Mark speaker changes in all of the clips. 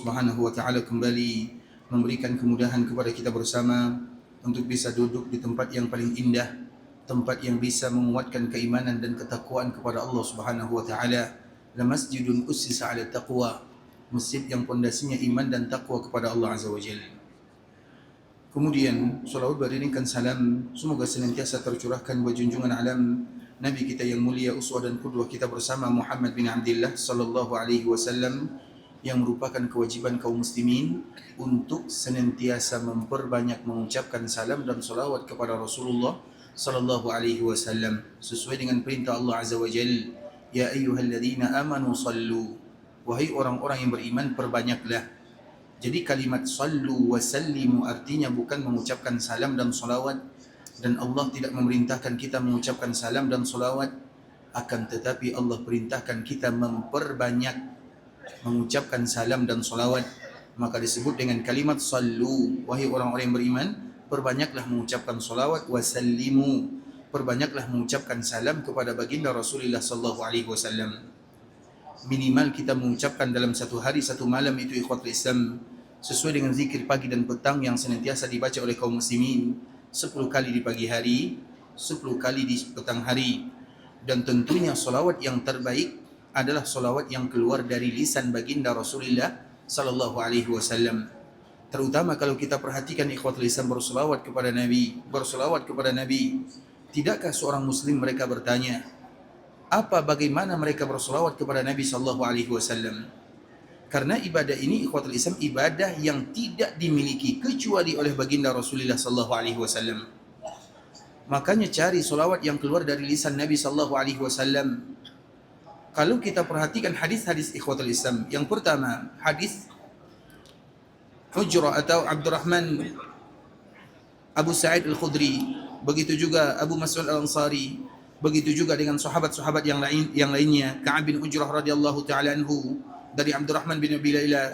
Speaker 1: Subhanahu wa taala kembali memberikan kemudahan kepada kita bersama untuk bisa duduk di tempat yang paling indah, tempat yang bisa menguatkan keimanan dan ketakwaan kepada Allah Subhanahu wa taala. La masjidun ussisa 'ala taqwa, masjid yang pondasinya iman dan takwa kepada Allah Azza wa Jalla. Kemudian salawat beriringkan salam semoga senantiasa tercurahkan buat junjungan alam Nabi kita yang mulia, uswah dan qudwah kita bersama, Muhammad bin Abdullah sallallahu alaihi wasallam, yang merupakan kewajiban kaum muslimin untuk senantiasa memperbanyak mengucapkan salam dan salawat kepada Rasulullah sallallahu alaihi wasallam sesuai dengan perintah Allah Azza wa Jalla. Ya ayyuhalladzina amanu sallu, wahai orang-orang yang beriman perbanyaklah. Jadi kalimat sallu wa sallimu artinya bukan mengucapkan salam dan salawat, dan Allah tidak memerintahkan kita mengucapkan salam dan salawat, akan tetapi Allah perintahkan kita memperbanyak mengucapkan salam dan salawat. Maka disebut dengan kalimat sallu, wahai orang-orang yang beriman perbanyaklah mengucapkan salawat, wasallimu, perbanyaklah mengucapkan salam kepada baginda Rasulullah sallallahu alaihi wasallam. Minimal kita mengucapkan dalam satu hari satu malam itu ikhwatul Islam sesuai dengan zikir pagi dan petang yang senantiasa dibaca oleh kaum muslimin, 10 kali di pagi hari, 10 kali di petang hari. Dan tentunya salawat yang terbaik adalah salawat yang keluar dari lisan baginda Rasulullah sallallahu alaihi wasallam. Terutama kalau kita perhatikan ikhwatul Islam bersalawat kepada Nabi, tidakkah seorang muslim mereka bertanya, bagaimana mereka bersalawat kepada Nabi sallallahu alaihi wasallam? Karena ibadah ini ikhwatul Islam ibadah yang tidak dimiliki kecuali oleh baginda Rasulullah sallallahu alaihi wasallam. Makanya cari salawat yang keluar dari lisan Nabi sallallahu alaihi wasallam. Kalau kita perhatikan hadis-hadis ikhwatul Islam, yang pertama hadis Hujrah atau Abdurrahman Abu Sa'id Al-Khudri, begitu juga Abu Mas'ud Al-Ansari, begitu juga dengan sahabat-sahabat yang lainnya, Ka'ab bin Ujrah radhiyallahu taala anhu, dari Abdurrahman bin Abi Laila.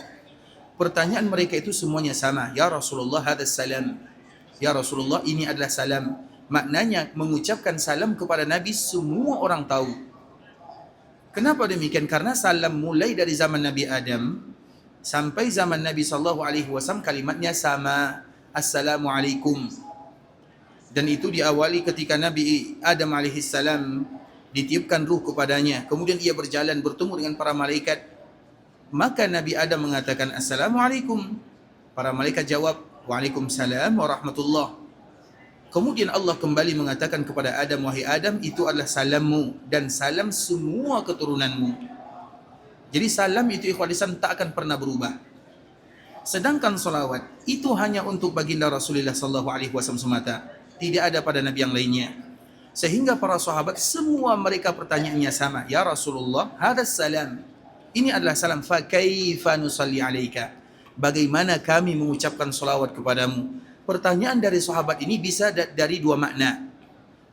Speaker 1: Pertanyaan mereka itu semuanya sama, ya Rasulullah hadas salam, ya Rasulullah ini adalah salam. Maknanya mengucapkan salam kepada Nabi semua orang tahu. Kenapa demikian? Karena salam mulai dari zaman Nabi Adam sampai zaman Nabi sallallahu alaihi wasallam kalimatnya sama, assalamualaikum. Dan itu diawali ketika Nabi Adam alaihi salam ditiupkan ruh kepadanya, kemudian ia berjalan bertemu dengan para malaikat. Maka Nabi Adam mengatakan assalamualaikum. Para malaikat jawab waalaikumsalam warahmatullah. Kemudian Allah kembali mengatakan kepada Adam, wahai Adam, itu adalah salammu dan salam semua keturunanmu. Jadi salam itu ikhwan Islam tak akan pernah berubah. Sedangkan salawat itu hanya untuk baginda Rasulullah sallallahu alaihi wasallam semata, tidak ada pada nabi yang lainnya. Sehingga para sahabat semua mereka pertanyaannya sama, ya Rasulullah, hadas salam. Ini adalah salam, fa kaifa nusalli alaika? Bagaimana kami mengucapkan salawat kepadamu? Pertanyaan dari sahabat ini bisa dari dua makna.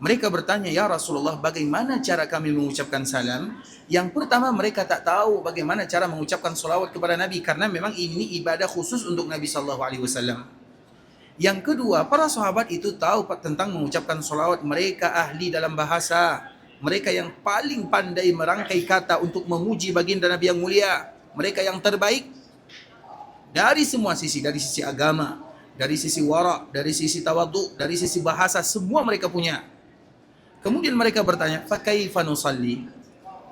Speaker 1: Mereka bertanya, ya Rasulullah, bagaimana cara kami mengucapkan salam? Yang pertama, mereka tak tahu bagaimana cara mengucapkan salawat kepada Nabi, karena memang ini ibadah khusus untuk Nabi sallallahu alaihi wasallam. Yang kedua, para sahabat itu tahu tentang mengucapkan salawat. Mereka ahli dalam bahasa. Mereka yang paling pandai merangkai kata untuk memuji baginda Nabi yang mulia. Mereka yang terbaik dari semua sisi, dari sisi agama, dari sisi wara', dari sisi tawadhu, dari sisi bahasa, semua mereka punya. Kemudian mereka bertanya, fa kaifa nusalli?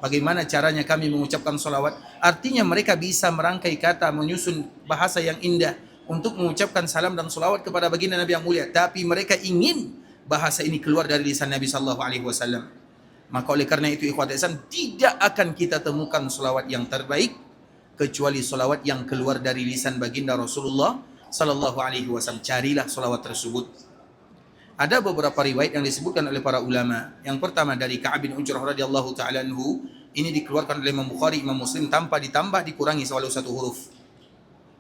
Speaker 1: Bagaimana caranya kami mengucapkan salawat? Artinya mereka bisa merangkai kata, menyusun bahasa yang indah untuk mengucapkan salam dan salawat kepada baginda Nabi yang mulia. Tapi mereka ingin bahasa ini keluar dari lisan Nabi sallallahu alaihi wasallam. Maka oleh karena itu ikhwat Islam, tidak akan kita temukan salawat yang terbaik kecuali salawat yang keluar dari lisan baginda Rasulullah sallallahu alaihi wasallam. Carilah salawat tersebut. Ada beberapa riwayat yang disebutkan oleh para ulama. Yang pertama dari Ka'ab bin Ujrah radhiyallahu taala anhu, ini dikeluarkan oleh Imam Bukhari, Imam Muslim tanpa ditambah dikurangi walau satu huruf.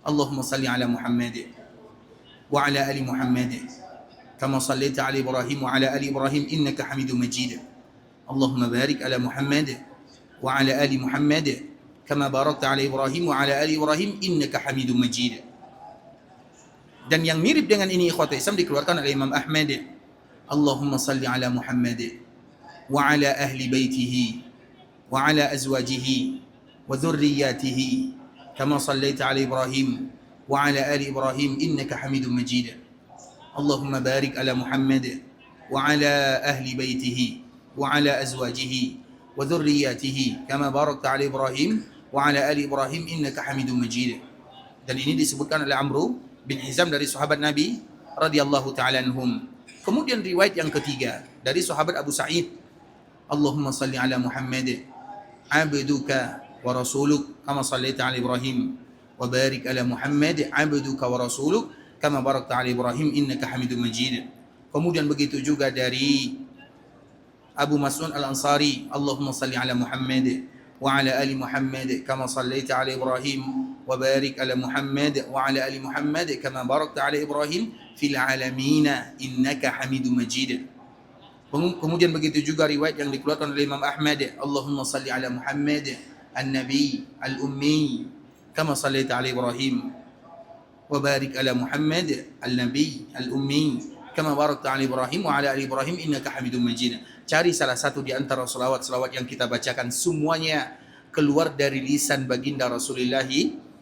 Speaker 1: Allahumma salli ala Muhammad wa ala ali Muhammad kama sallaita ala Ibrahim wa ala ali Ibrahim innaka Hamidum Majid. Allahumma barik ala Muhammad wa ala ali Muhammad kama barakta ala Ibrahim wa ala ali Ibrahim innaka Hamidum Majid. Dan yang mirip dengan ini ikhwata Islam dikeluarkan oleh Imam Ahmad. Allahumma salli ala Muhammad wa ala ahli baitihi wa ala azwajihi wa dhurriyyatihi كما صليت على إبراهيم وعلى آل إبراهيم إنك حميد مجيد اللهم بارك على محمد وعلى أهل بيته وعلى أزواجه وذرياته كما باركت على إبراهيم وعلى آل إبراهيم إنك حميد مجيد. Dan ini disebutkan oleh Amru bin Hizam dari sahabat Nabi radhiyallahu taala anhum. Kemudian riwayat yang ketiga dari sahabat Abu Sa'id, Allahumma salli ala Muhammad abduka wa rasuluk kama sallaita ala Ibrahim wa barik ala Muhammad abduka wa rasuluk kama barakta ala Ibrahim innaka Hamidum Majid. Kemudian begitu juga dari Abu Mas'ud Al-Ansari, Allahumma salli ala Muhammad wa ala ali Muhammad kama sallaita ala Ibrahim wa barik ala Muhammad wa ala ali Muhammad kama barakta ala Ibrahim fil alamin innaka Hamidum Majid. Kemudian begitu juga riwayat yang dikeluarkan oleh Imam Ahmad, Allahumma salli ala Muhammad an-nabi al-ummi kama sallaita ala Ibrahim wa barik ala Muhammad al-nabi al-ummi kama barakta ala Ibrahim wa ala ali Ibrahim innaka Hamidum Majid. Cari salah satu di antara selawat-selawat yang kita bacakan, semuanya keluar dari lisan baginda Rasulullah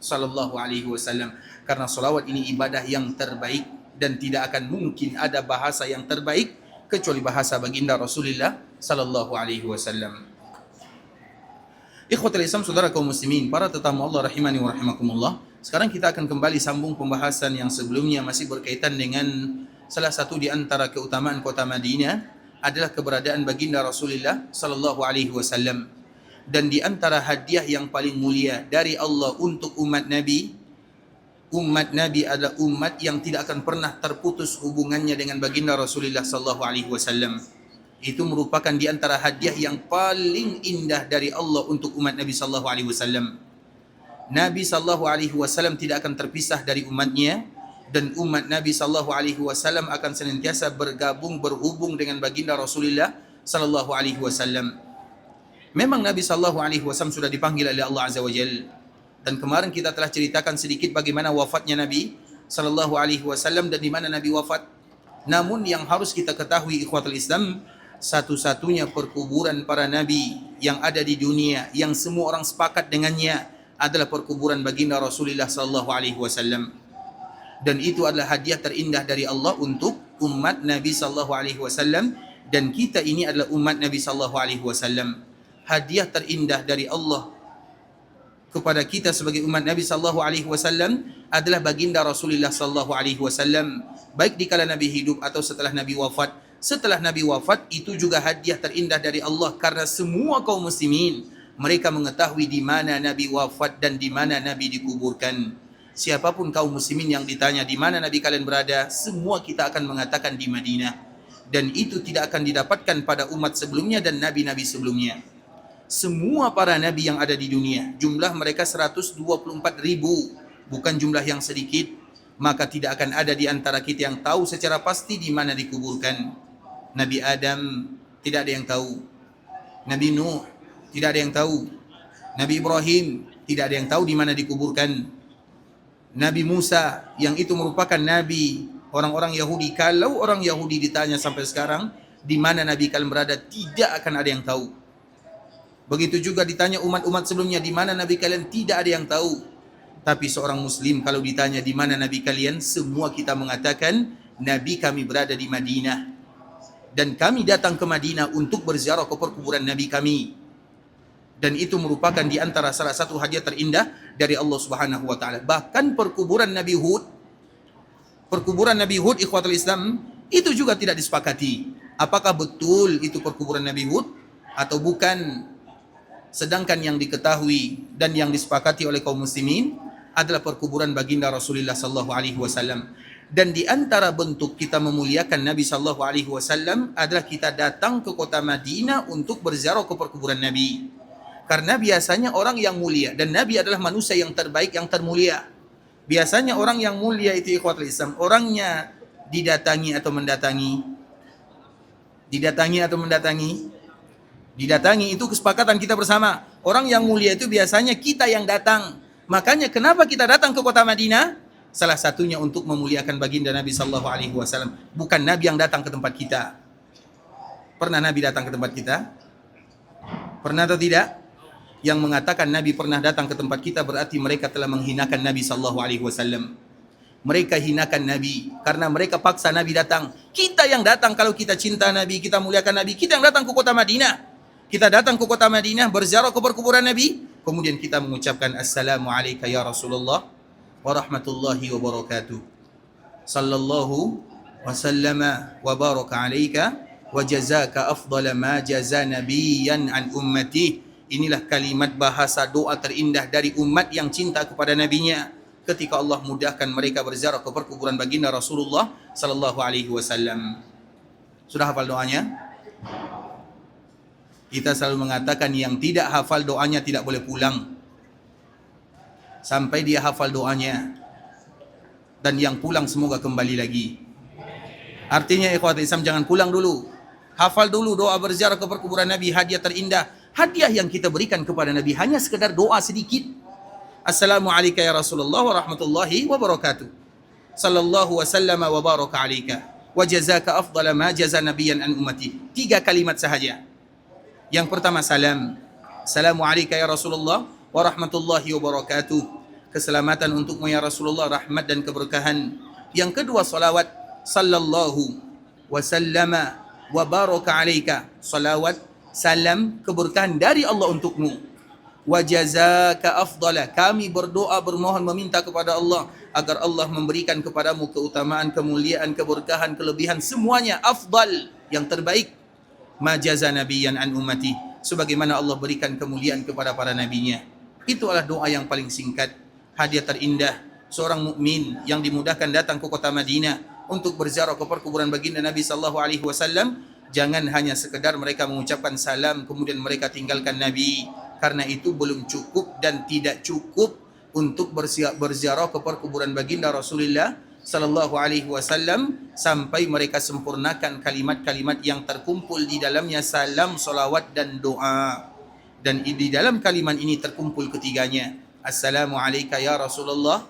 Speaker 1: sallallahu alaihi wasallam, karena selawat ini ibadah yang terbaik dan tidak akan mungkin ada bahasa yang terbaik kecuali bahasa baginda Rasulullah sallallahu alaihi wasallam. Ikhwatul Islam, saudara kaum muslimin, para tetamu Allah rahimani wa rahimakumullah. Sekarang kita akan kembali sambung pembahasan yang sebelumnya, masih berkaitan dengan salah satu di antara keutamaan kota Madinah adalah keberadaan baginda Rasulullah sallallahu alaihi wasallam. Dan di antara hadiah yang paling mulia dari Allah untuk umat Nabi adalah umat yang tidak akan pernah terputus hubungannya dengan baginda Rasulullah sallallahu alaihi wasallam. Itu merupakan di antara hadiah yang paling indah dari Allah untuk umat Nabi sallallahu alaihi wasallam. Nabi sallallahu alaihi wasallam tidak akan terpisah dari umatnya, dan umat Nabi sallallahu alaihi wasallam akan senantiasa berhubung dengan baginda Rasulullah sallallahu alaihi wasallam. Memang Nabi sallallahu alaihi wasallam sudah dipanggil oleh Allah azza wajalla, dan kemarin kita telah ceritakan sedikit bagaimana wafatnya Nabi sallallahu alaihi wasallam dan di mana Nabi wafat. Namun yang harus kita ketahui ikhwatul Islam, satu-satunya perkuburan para nabi yang ada di dunia yang semua orang sepakat dengannya adalah perkuburan baginda Rasulullah sallallahu alaihi wasallam. Dan itu adalah hadiah terindah dari Allah untuk umat Nabi sallallahu alaihi wasallam, dan kita ini adalah umat Nabi sallallahu alaihi wasallam. Hadiah terindah dari Allah kepada kita sebagai umat Nabi sallallahu alaihi wasallam adalah baginda Rasulullah sallallahu alaihi wasallam, baik di kala Nabi hidup atau setelah Nabi wafat. Setelah Nabi wafat itu juga hadiah terindah dari Allah, karena semua kaum muslimin mereka mengetahui di mana Nabi wafat dan di mana Nabi dikuburkan. Siapapun kaum muslimin yang ditanya di mana Nabi kalian berada, semua kita akan mengatakan di Madinah. Dan itu tidak akan didapatkan pada umat sebelumnya dan nabi-nabi sebelumnya. Semua para nabi yang ada di dunia, jumlah mereka 124.000, bukan jumlah yang sedikit. Maka tidak akan ada di antara kita yang tahu secara pasti di mana dikuburkan. Nabi Adam tidak ada yang tahu. Nabi Nuh tidak ada yang tahu. Nabi Ibrahim tidak ada yang tahu di mana dikuburkan. Nabi Musa yang itu merupakan nabi orang-orang Yahudi, kalau orang Yahudi ditanya sampai sekarang di mana nabi kalian berada, tidak akan ada yang tahu. Begitu juga ditanya umat-umat sebelumnya di mana nabi kalian, tidak ada yang tahu. Tapi seorang muslim kalau ditanya di mana nabi kalian, semua kita mengatakan nabi kami berada di Madinah, dan kami datang ke Madinah untuk berziarah ke perkuburan nabi kami. Dan itu merupakan di antara salah satu hadiah terindah dari Allah Subhanahu wa taala. Bahkan perkuburan Nabi Hud ikhwatul Islam itu juga tidak disepakati. Apakah betul itu perkuburan Nabi Hud atau bukan? Sedangkan yang diketahui dan yang disepakati oleh kaum muslimin adalah perkuburan baginda Rasulullah sallallahu alaihi wasallam. Dan di antara bentuk kita memuliakan Nabi sallallahu alaihi wasallam adalah kita datang ke kota Madinah untuk berziarah ke perkuburan Nabi. Karena biasanya orang yang mulia, dan Nabi adalah manusia yang terbaik, yang termulia. Biasanya orang yang mulia itu ikhwatul Islam, orangnya didatangi atau mendatangi. Didatangi itu kesepakatan kita bersama. Orang yang mulia itu biasanya kita yang datang. Makanya kenapa kita datang ke kota Madinah? Salah satunya untuk memuliakan baginda Nabi sallallahu alaihi wasallam. Bukan Nabi yang datang ke tempat kita. Pernah Nabi datang ke tempat kita? Pernah atau tidak? yang mengatakan Nabi pernah datang ke tempat kita berarti mereka telah menghinakan Nabi sallallahu alaihi wasallam. Mereka hinakan Nabi karena mereka paksa Nabi datang. Kita yang datang kalau kita cinta Nabi, kita muliakan Nabi, kita yang datang ke kota Madinah. Kita datang ke kota Madinah berziarah ke perkuburan Nabi, kemudian kita mengucapkan assalamu alayka ya Rasulullah wa rahmatullahi wa barakatuh. Sallallahu wa sallama wa baraka alayka wa jazaka afdala ma jaza nabiyyan an ummati. Inilah kalimat bahasa doa terindah dari umat yang cinta kepada nabinya ketika Allah mudahkan mereka berziarah ke perkuburan baginda Rasulullah sallallahu alaihi wasallam. Sudah hafal doanya? Kita selalu mengatakan yang tidak hafal doanya tidak boleh pulang sampai dia hafal doanya, dan yang pulang semoga kembali lagi. Artinya ikhwat Islam, jangan pulang dulu, hafal dulu doa berziarah ke perkuburan Nabi, hadiah terindah. Hadiah yang kita berikan kepada Nabi hanya sekedar doa sedikit. Assalamu alayka ya Rasulullah wa rahmatullahi wa barakatuh. Sallallahu wa sallama wa baraka alayka wa jazaka afdala ma jaza nabiyyan an ummati. 3 kalimat sahaja. Yang pertama salam. Assalamu alayka ya Rasulullah wa rahmatullahi wa barakatuh. Keselamatan untukmu ya Rasulullah, rahmat dan keberkahan. Yang kedua salawat. Sallallahu wa sallama wa baraka alayka. Salawat, salam, keberkahan dari Allah untukmu. Wa jazaka afdala, kami berdoa bermohon meminta kepada Allah agar Allah memberikan kepadamu keutamaan, kemuliaan, keberkahan, kelebihan, semuanya afdal, yang terbaik. Ma jaza nabiyyan an ummati, sebagaimana Allah berikan kemuliaan kepada para nabinya. Itu adalah doa yang paling singkat, hadiah terindah seorang mukmin yang dimudahkan datang ke kota Madinah untuk berziarah ke perkuburan baginda Nabi sallallahu alaihi wasallam. Jangan hanya sekedar mereka mengucapkan salam kemudian mereka tinggalkan Nabi, karena itu belum cukup dan tidak cukup untuk berziarah ke perkuburan baginda Rasulullah sallallahu alaihi wasallam sampai mereka sempurnakan kalimat-kalimat yang terkumpul di dalamnya salam, salawat dan doa. Dan di dalam kalimat ini terkumpul ketiganya. Assalamu alayka ya Rasulullah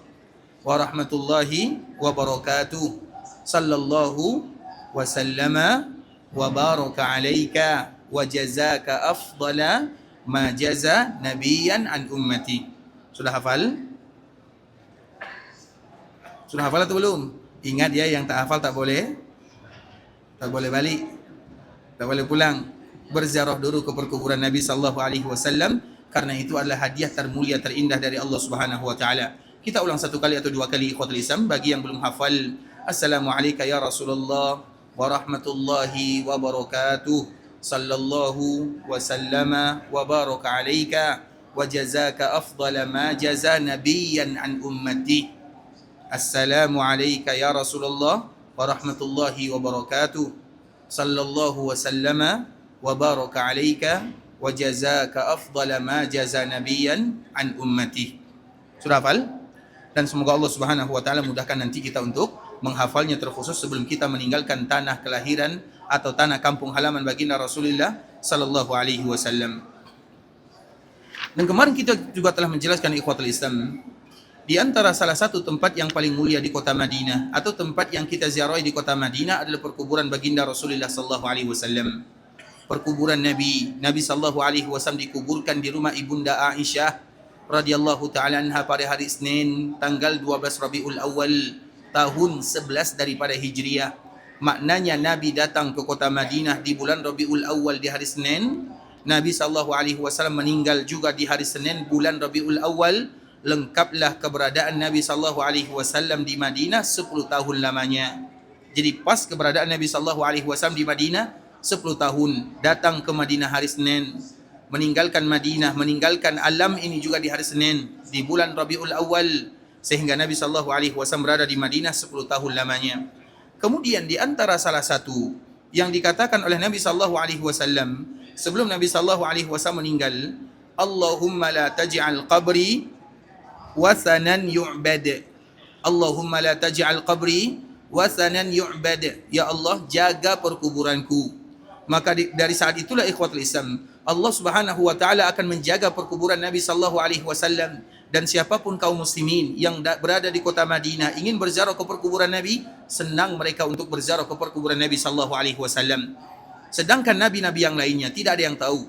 Speaker 1: wa rahmatullahi wa barakatuh. Sallallahu wa sallama wa baraka alayka wa jazaka afdala ma jaza nabiyyan an ummati. Sudah hafal? Sudah hafal atau belum? Ingat ya, yang tak hafal tak boleh balik, tak boleh pulang. Berziarah dulu ke perkuburan Nabi sallallahu alaihi wasallam, karena itu adalah hadiah termulia terindah dari Allah Subhanahu wa taala. Kita ulang 1 kali atau 2 kali ikhwatul Islam bagi yang belum hafal. Assalamu alayka ya Rasulullah wa rahmatullahi wa barakatuh. Sallallahu wa sallama wa baraka alayka wa jazaka afdala ma jaza nabiyyan an ummati. Assalamu alayka ya Rasulullah wa rahmatullahi wa barakatuh. Sallallahu wa sallama wa baraka alayka wa jazaka afdala ma jaza nabiyyan an ummati. Sudah hafal? Dan semoga Allah Subhanahu wa taala mudahkan nanti kita untuk menghafalnya, terkhusus sebelum kita meninggalkan tanah kelahiran atau tanah kampung halaman baginda Rasulullah sallallahu alaihi wasallam. Dan kemarin kita juga telah menjelaskan ikhwatul Islam, di antara salah satu tempat yang paling mulia di kota Madinah atau tempat yang kita ziarahi di kota Madinah adalah perkuburan baginda Rasulullah sallallahu alaihi wasallam. Perkuburan Nabi sallallahu alaihi wasallam dikuburkan di rumah ibunda Aisyah radhiyallahu taala anha pada hari Senin tanggal 12 Rabiul Awal tahun 11 daripada Hijriah. Maknanya Nabi datang ke kota Madinah di bulan Rabiul Awal di hari Senin. Nabi sallallahu alaihi wasallam meninggal juga di hari Senin bulan Rabiul Awal. Lengkaplah keberadaan Nabi sallallahu alaihi wasallam di Madinah 10 tahun lamanya. Jadi pas keberadaan Nabi sallallahu alaihi wasallam di Madinah 10 tahun. Datang ke Madinah hari Senin, meninggalkan Madinah, meninggalkan alam ini juga di hari Senin di bulan Rabiul Awal, sehingga Nabi sallallahu alaihi wasallam berada di Madinah 10 tahun lamanya. Kemudian di antara salah satu yang dikatakan oleh Nabi sallallahu alaihi wasallam sebelum Nabi sallallahu alaihi wasallam meninggal, Allahumma la taj'al qabri wasanan yu'bad. Allahumma la taj'al qabri wasanan yu'bad. Ya Allah, jaga perkuburanku. Maka dari saat itulah ikhwatul Islam, Allah Subhanahu wa taala akan menjaga perkuburan Nabi sallallahu alaihi wasallam. Dan siapapun kaum muslimin yang berada di kota Madinah ingin berziarah ke perkuburan Nabi, senang mereka untuk berziarah ke perkuburan Nabi sallallahu alaihi wasallam. Sedangkan nabi-nabi yang lainnya tidak ada yang tahu.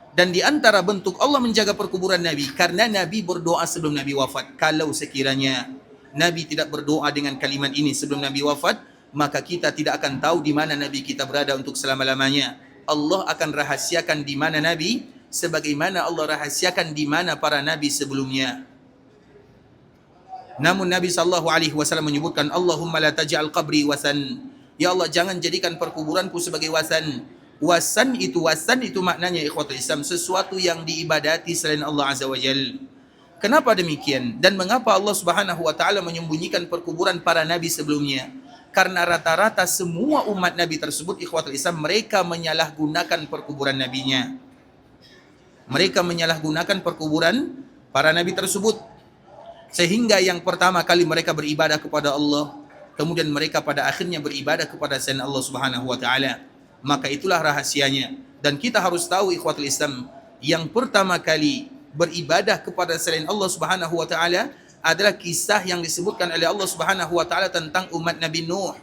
Speaker 1: Dan di antara bentuk Allah menjaga perkuburan Nabi, karena Nabi berdoa sebelum Nabi wafat. Kalau sekiranya Nabi tidak berdoa dengan kalimat ini sebelum Nabi wafat, maka kita tidak akan tahu di mana Nabi kita berada untuk selama-lamanya. Allah akan rahasiakan di mana Nabi, sebagaimana Allah rahasiakan di mana para Nabi sebelumnya. Namun Nabi SAW menyebutkan, Allahumma la taj'al qabri wasan. Ya Allah, jangan jadikan perkuburanku sebagai wasan. Wasan itu maknanya ikhwatul Islam, sesuatu yang diibadati selain Allah Azza wa Jal. Kenapa demikian? Dan mengapa Allah Subhanahu wa taala menyembunyikan perkuburan para nabi sebelumnya? Karena rata-rata semua umat Nabi tersebut, ikhwatul Islam, mereka menyalahgunakan perkuburan nabinya. Mereka menyalahgunakan perkuburan para nabi tersebut. Sehingga yang pertama kali mereka beribadah kepada Allah, kemudian mereka pada akhirnya beribadah kepada selain Allah Subhanahu wa taala. Maka itulah rahasianya. Dan kita harus tahu ikhwatul Islam, yang pertama kali beribadah kepada selain Allah Subhanahu wa taala adalah kisah yang disebutkan oleh Allah Subhanahu wa taala tentang umat Nabi Nuh.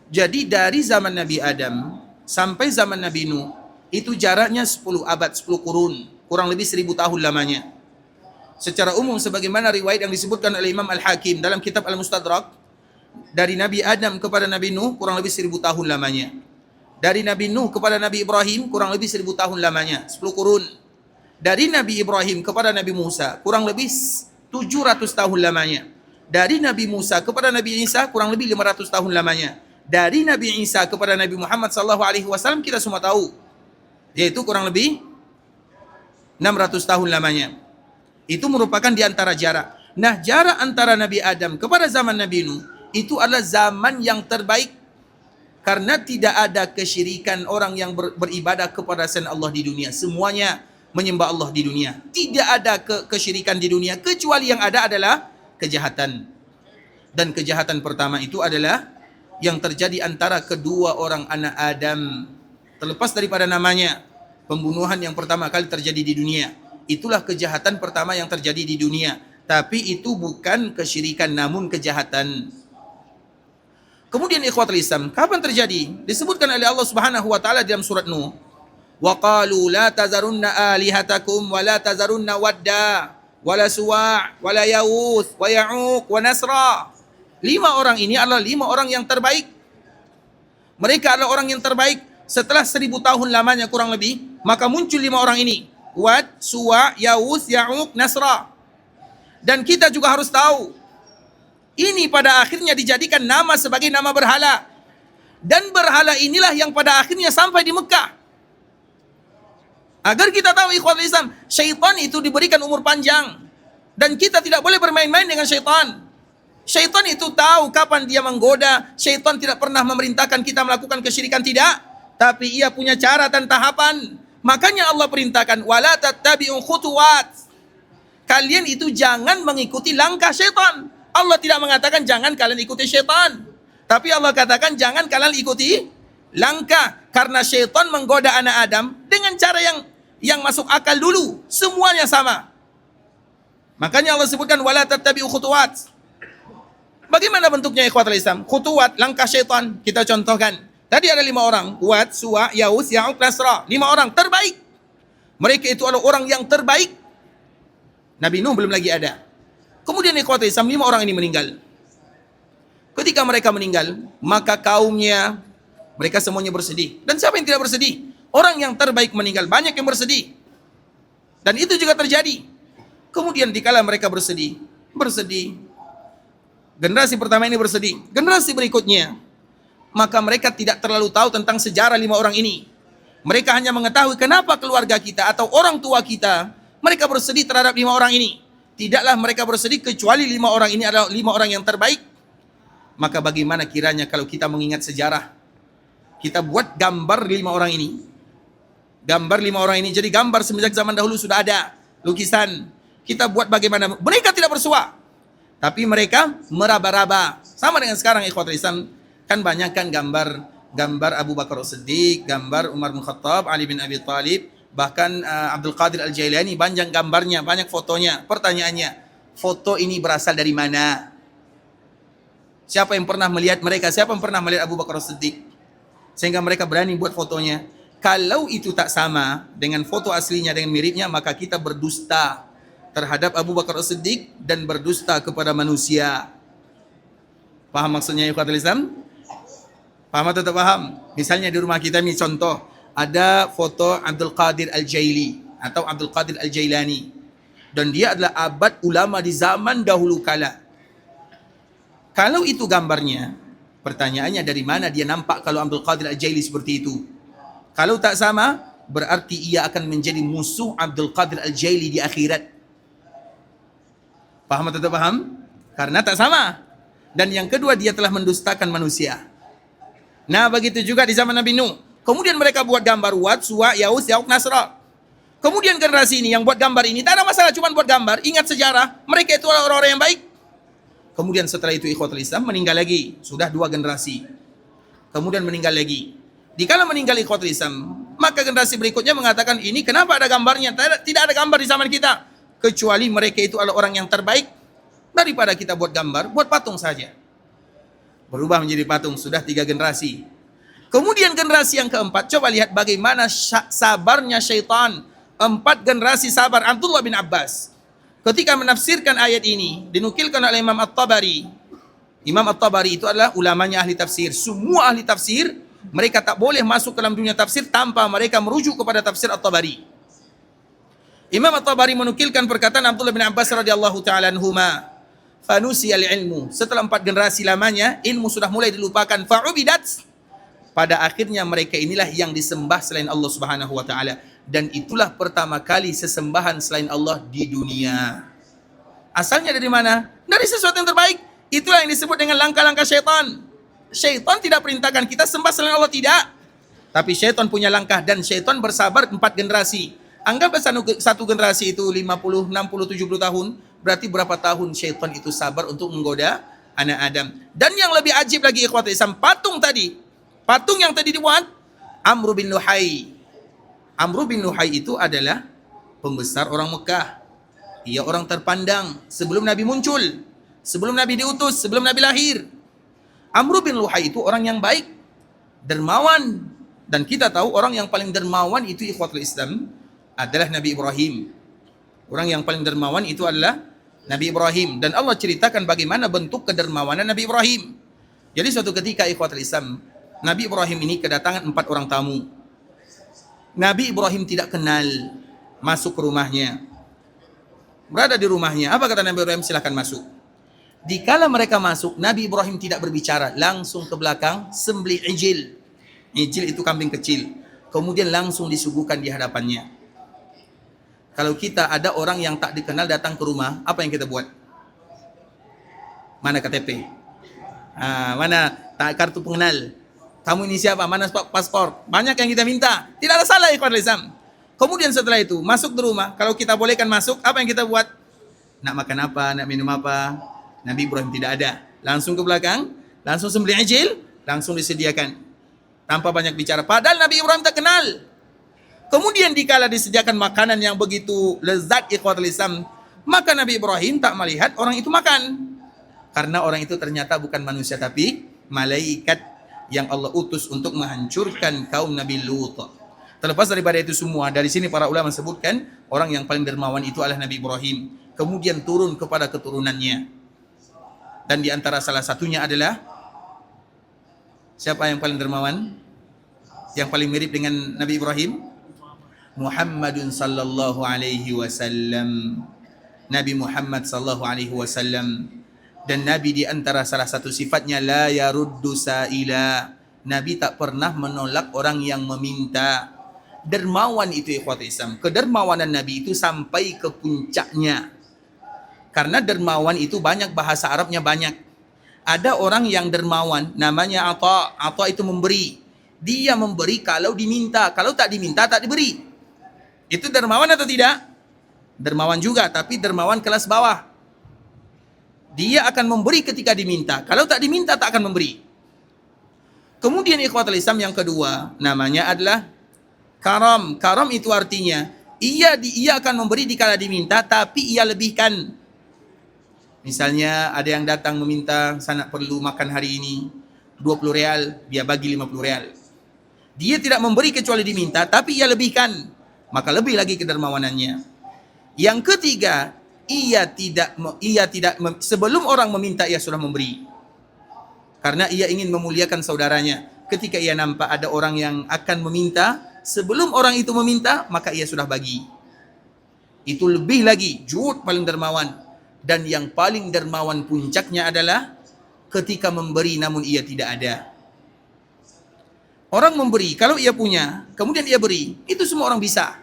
Speaker 1: Jadi dari zaman Nabi Adam sampai zaman Nabi Nuh itu jaraknya 10 abad, 10 kurun, kurang lebih 1000 tahun lamanya. Secara umum sebagaimana riwayat yang disebutkan oleh Imam Al-Hakim dalam kitab Al-Mustadrak, dari Nabi Adam kepada Nabi Nuh kurang lebih 1000 tahun lamanya. Dari Nabi Nuh kepada Nabi Ibrahim kurang lebih 1000 tahun lamanya, 10 kurun. Dari Nabi Ibrahim kepada Nabi Musa kurang lebih 700 tahun lamanya. Dari Nabi Musa kepada Nabi Isa kurang lebih 500 tahun lamanya. Dari Nabi Isa kepada Nabi Muhammad SAW kita semua tahu, yaitu kurang lebih 600 tahun lamanya. Itu merupakan di antara jarak. Nah, jarak antara Nabi Adam kepada zaman Nabi Nuh itu adalah zaman yang terbaik, karena tidak ada kesyirikan orang yang beribadah kepada selain Allah di dunia. Semuanya menyembah Allah di dunia. Tidak ada kesyirikan di dunia, kecuali yang ada adalah kejahatan. Dan kejahatan pertama itu adalah yang terjadi antara kedua orang anak Adam. Terlepas daripada namanya, pembunuhan yang pertama kali terjadi di dunia. Itulah kejahatan pertama yang terjadi di dunia. Tapi itu bukan kesyirikan, namun kejahatan. Kemudian ikhwatul Islam, kapan terjadi? Disebutkan oleh Allah Subhanahu wa taala dalam surat Nuh. Wa qalu la tazarunna alihatakum wa la tazarunna wadda wa la suwa' wa la yawuth wa ya'uq wa nasra. 5 orang ini adalah 5 orang yang terbaik. Mereka adalah orang yang terbaik setelah 1000 tahun lamanya kurang lebih, maka muncul 5 orang ini. Wad, Suwa, Yawuth, Ya'uq, Nasra. Dan kita juga harus tahu, ini pada akhirnya dijadikan nama sebagai nama berhala. Dan berhala inilah yang pada akhirnya sampai di Mekah. Agar kita tahu ikhwatul Islam, syaitan itu diberikan umur panjang. Dan kita tidak boleh bermain-main dengan syaitan. Syaitan itu tahu kapan dia menggoda. Syaitan tidak pernah memerintahkan kita melakukan kesyirikan, tidak. Tapi ia punya cara dan tahapan. Makanya Allah perintahkan, wala tattabi'u khutuwat. Kalian itu jangan mengikuti langkah syaitan. Allah tidak mengatakan jangan kalian ikuti syaitan, tapi Allah katakan jangan kalian ikuti langkah. Karena syaitan menggoda anak Adam dengan cara yang masuk akal dulu. Semuanya sama. Makanya Allah sebutkan wala tattabi'u khutuwat. Bagaimana bentuknya ikhwatul Islam? Khutuwat, langkah syaitan. Kita contohkan. Tadi ada 5 orang. Wad, Suwa, Yawuth, Ya'uq, Nasra. 5 orang terbaik. Mereka itu adalah orang yang terbaik. Nabi Nuh belum lagi ada. Kemudian ikhwatul Islam, 5 orang ini meninggal. Ketika mereka meninggal, maka kaumnya, mereka semuanya bersedih. Dan siapa yang tidak bersedih? Orang yang terbaik meninggal, banyak yang bersedih. Dan itu juga terjadi. Kemudian dikala mereka bersedih. Generasi pertama ini bersedih. Generasi berikutnya, maka mereka tidak terlalu tahu tentang sejarah 5 orang ini. Mereka hanya mengetahui kenapa keluarga kita atau orang tua kita, mereka bersedih terhadap 5 orang ini. Tidaklah mereka bersedih kecuali 5 orang ini adalah 5 orang yang terbaik. Maka bagaimana kiranya kalau kita mengingat sejarah, kita buat gambar 5 orang ini. Gambar 5 orang ini, jadi gambar semenjak zaman dahulu sudah ada. Lukisan. Kita buat bagaimana. Mereka tidak bersua, tapi mereka meraba-raba. Sama dengan sekarang ikhwatul Islam. Kan banyak kan gambar Abu Bakar As-Siddiq, gambar Umar bin Khattab, Ali bin Abi Thalib, bahkan Abdul Qadir Al-Jailani, banyak gambarnya, banyak fotonya. Pertanyaannya, foto ini berasal dari mana? Siapa yang pernah melihat mereka? Siapa yang pernah melihat Abu Bakar As-Siddiq? Sehingga mereka berani buat fotonya. Kalau itu tak sama dengan foto aslinya dengan miripnya, maka kita berdusta terhadap Abu Bakar As-Siddiq dan berdusta kepada manusia. Paham maksudnya ikhwatul Islam? Paham atau tak paham? Misalnya di rumah kita ini contoh, ada foto Abdul Qadir Al-Jaili atau Abdul Qadir Al-Jailani, dan dia adalah abad ulama di zaman dahulu kala. Kalau itu gambarnya, pertanyaannya dari mana dia nampak kalau Abdul Qadir Al-Jaili seperti itu? Kalau tak sama, berarti ia akan menjadi musuh Abdul Qadir Al-Jaili di akhirat. Paham atau tak paham? Karena tak sama. Dan yang kedua, dia telah mendustakan manusia. Nah, begitu juga di zaman Nabi Nuh. Kemudian mereka buat gambar Wad, Suwa, Yaus, Yauk, Nasra. Kemudian generasi ini yang buat gambar ini, tak ada masalah, cuma buat gambar. Ingat sejarah, mereka itu orang-orang yang baik. Kemudian setelah itu ikhwatul Islam meninggal lagi. Sudah 2 generasi. Kemudian meninggal lagi. Dikala meninggal ikhwatul Islam, maka generasi berikutnya mengatakan, ini kenapa ada gambarnya? Tidak ada gambar di zaman kita. Kecuali mereka itu adalah orang yang terbaik. Daripada kita buat gambar, buat patung saja. Berubah menjadi patung, sudah 3 generasi. Kemudian generasi yang keempat, coba lihat bagaimana sabarnya syaitan. 4 generasi sabar. Abdullah bin Abbas, ketika menafsirkan ayat ini, dinukilkan oleh Imam At-Tabari. Imam At-Tabari itu adalah ulamanya ahli tafsir. Semua ahli tafsir, mereka tak boleh masuk dalam dunia tafsir tanpa mereka merujuk kepada tafsir At-Tabari. Imam At-Tabari menukilkan perkataan Abdullah bin Abbas radhiyallahu taala anhuma, fanusiyal ilmu. Setelah 4 generasi lamanya, ilmu sudah mulai dilupakan. Fa'ubidat. Pada akhirnya mereka inilah yang disembah selain Allah Subhanahu wa taala, dan itulah pertama kali sesembahan selain Allah di dunia. Asalnya dari mana? Dari sesuatu yang terbaik. Itulah yang disebut dengan langkah-langkah syaitan. Syaitan tidak perintahkan kita sembah selain Allah, tidak. Tapi syaitan punya langkah, dan syaitan bersabar 4 generasi. Anggap satu generasi itu 50, 60, 70 tahun. Berarti berapa tahun syaitan itu sabar untuk menggoda anak Adam. Dan yang lebih ajib lagi ikhwatul Islam, patung yang tadi dibuat, Amr bin Luhai. Amr bin Luhai itu adalah pembesar orang Mekah. Ia orang terpandang sebelum Nabi muncul, sebelum Nabi diutus, sebelum Nabi lahir. Amr bin Luhai itu orang yang baik, dermawan. Dan kita tahu orang yang paling dermawan itu ikhwatul Islam adalah Nabi Ibrahim. Orang yang paling dermawan itu adalah Nabi Ibrahim. Dan Allah ceritakan bagaimana bentuk kedermawanan Nabi Ibrahim. Jadi suatu ketika ikhwatul Islam, Nabi Ibrahim ini kedatangan 4 orang tamu. Nabi Ibrahim tidak kenal, masuk ke rumahnya. Berada di rumahnya, apa kata Nabi Ibrahim? Silakan masuk. Dikala mereka masuk, Nabi Ibrahim tidak berbicara, langsung ke belakang sembelih ijil. Ijil itu kambing kecil. Kemudian langsung disuguhkan di hadapannya. Kalau kita ada orang yang tak dikenal datang ke rumah, apa yang kita buat? Mana KTP? Mana kartu pengenal? Kamu ini siapa? Mana paspor? Banyak yang kita minta. Tidak ada salah ikhwan Islam. Kemudian setelah itu masuk ke rumah. Kalau kita bolehkan masuk, apa yang kita buat? Nak makan apa? Nak minum apa? Nabi Ibrahim tidak ada. Langsung ke belakang, langsung sembelih ijil, langsung disediakan. Tanpa banyak bicara. Padahal Nabi Ibrahim tak kenal. Kemudian dikala disediakan makanan yang begitu lezat ikhwatul Islam, maka Nabi Ibrahim tak melihat orang itu makan. Karena orang itu ternyata bukan manusia tapi malaikat yang Allah utus untuk menghancurkan kaum Nabi Lut. Terlepas daripada itu semua, dari sini para ulama sebutkan orang yang paling dermawan itu adalah Nabi Ibrahim. Kemudian turun kepada keturunannya. Dan di antara salah satunya adalah siapa yang paling dermawan? Yang paling mirip dengan Nabi Ibrahim? Muhammadun sallallahu alaihi wasallam. Nabi Muhammad sallallahu alaihi wasallam. Dan Nabi di antara salah satu sifatnya la yaruddu sa'ila. Nabi tak pernah menolak orang yang meminta. Dermawan itu ikhwatul Islam. Kedermawanan Nabi itu sampai ke puncaknya. Karena dermawan itu banyak, bahasa Arabnya banyak. Ada orang yang dermawan, namanya Atha. Atha itu memberi. Dia memberi kalau diminta. Kalau tak diminta, tak diberi. Itu dermawan atau tidak? Dermawan juga, tapi dermawan kelas bawah. Dia akan memberi ketika diminta. Kalau tak diminta, tak akan memberi. Kemudian ikhwatul Islam yang kedua, namanya adalah karam. Karam itu artinya, ia akan memberi dikala diminta, tapi ia lebihkan. Misalnya ada yang datang meminta, saya nak perlu makan hari ini 20 real, dia bagi 50 real. Dia tidak memberi kecuali diminta, tapi ia lebihkan, maka lebih lagi kedermawanannya. Yang ketiga, sebelum orang meminta ia sudah memberi. Karena ia ingin memuliakan saudaranya. Ketika ia nampak ada orang yang akan meminta, sebelum orang itu meminta, maka ia sudah bagi. Itu lebih lagi, juhud paling dermawan. Dan yang paling dermawan puncaknya adalah ketika memberi namun ia tidak ada. Orang memberi, kalau ia punya, kemudian ia beri, itu semua orang bisa.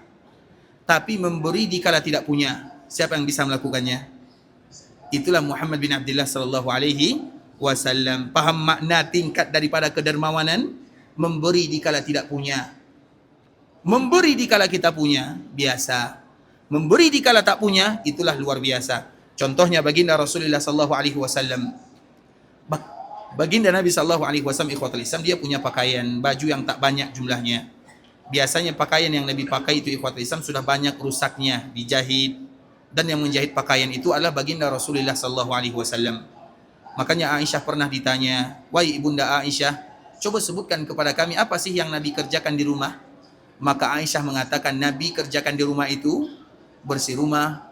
Speaker 1: Tapi memberi dikala tidak punya, siapa yang bisa melakukannya? Itulah Muhammad bin Abdullah sallallahu alaihi wasallam. Paham makna tingkat daripada kedermawanan? Memberi dikala tidak punya. Memberi dikala kita punya, biasa. Memberi dikala tak punya, itulah luar biasa. Contohnya baginda Rasulullah sallallahu alaihi wasallam. Baginda Nabi sallallahu alaihi wasallam, ikhwatul Islam, dia punya pakaian, baju yang tak banyak jumlahnya. Biasanya pakaian yang Nabi pakai itu, ikhwatul Islam, sudah banyak rusaknya, dijahit. Dan yang menjahit pakaian itu adalah baginda Rasulullah sallallahu alaihi wasallam. Makanya Aisyah pernah ditanya, "Wahai ibunda Aisyah, coba sebutkan kepada kami apa sih yang Nabi kerjakan di rumah?" Maka Aisyah mengatakan, Nabi kerjakan di rumah itu bersih rumah,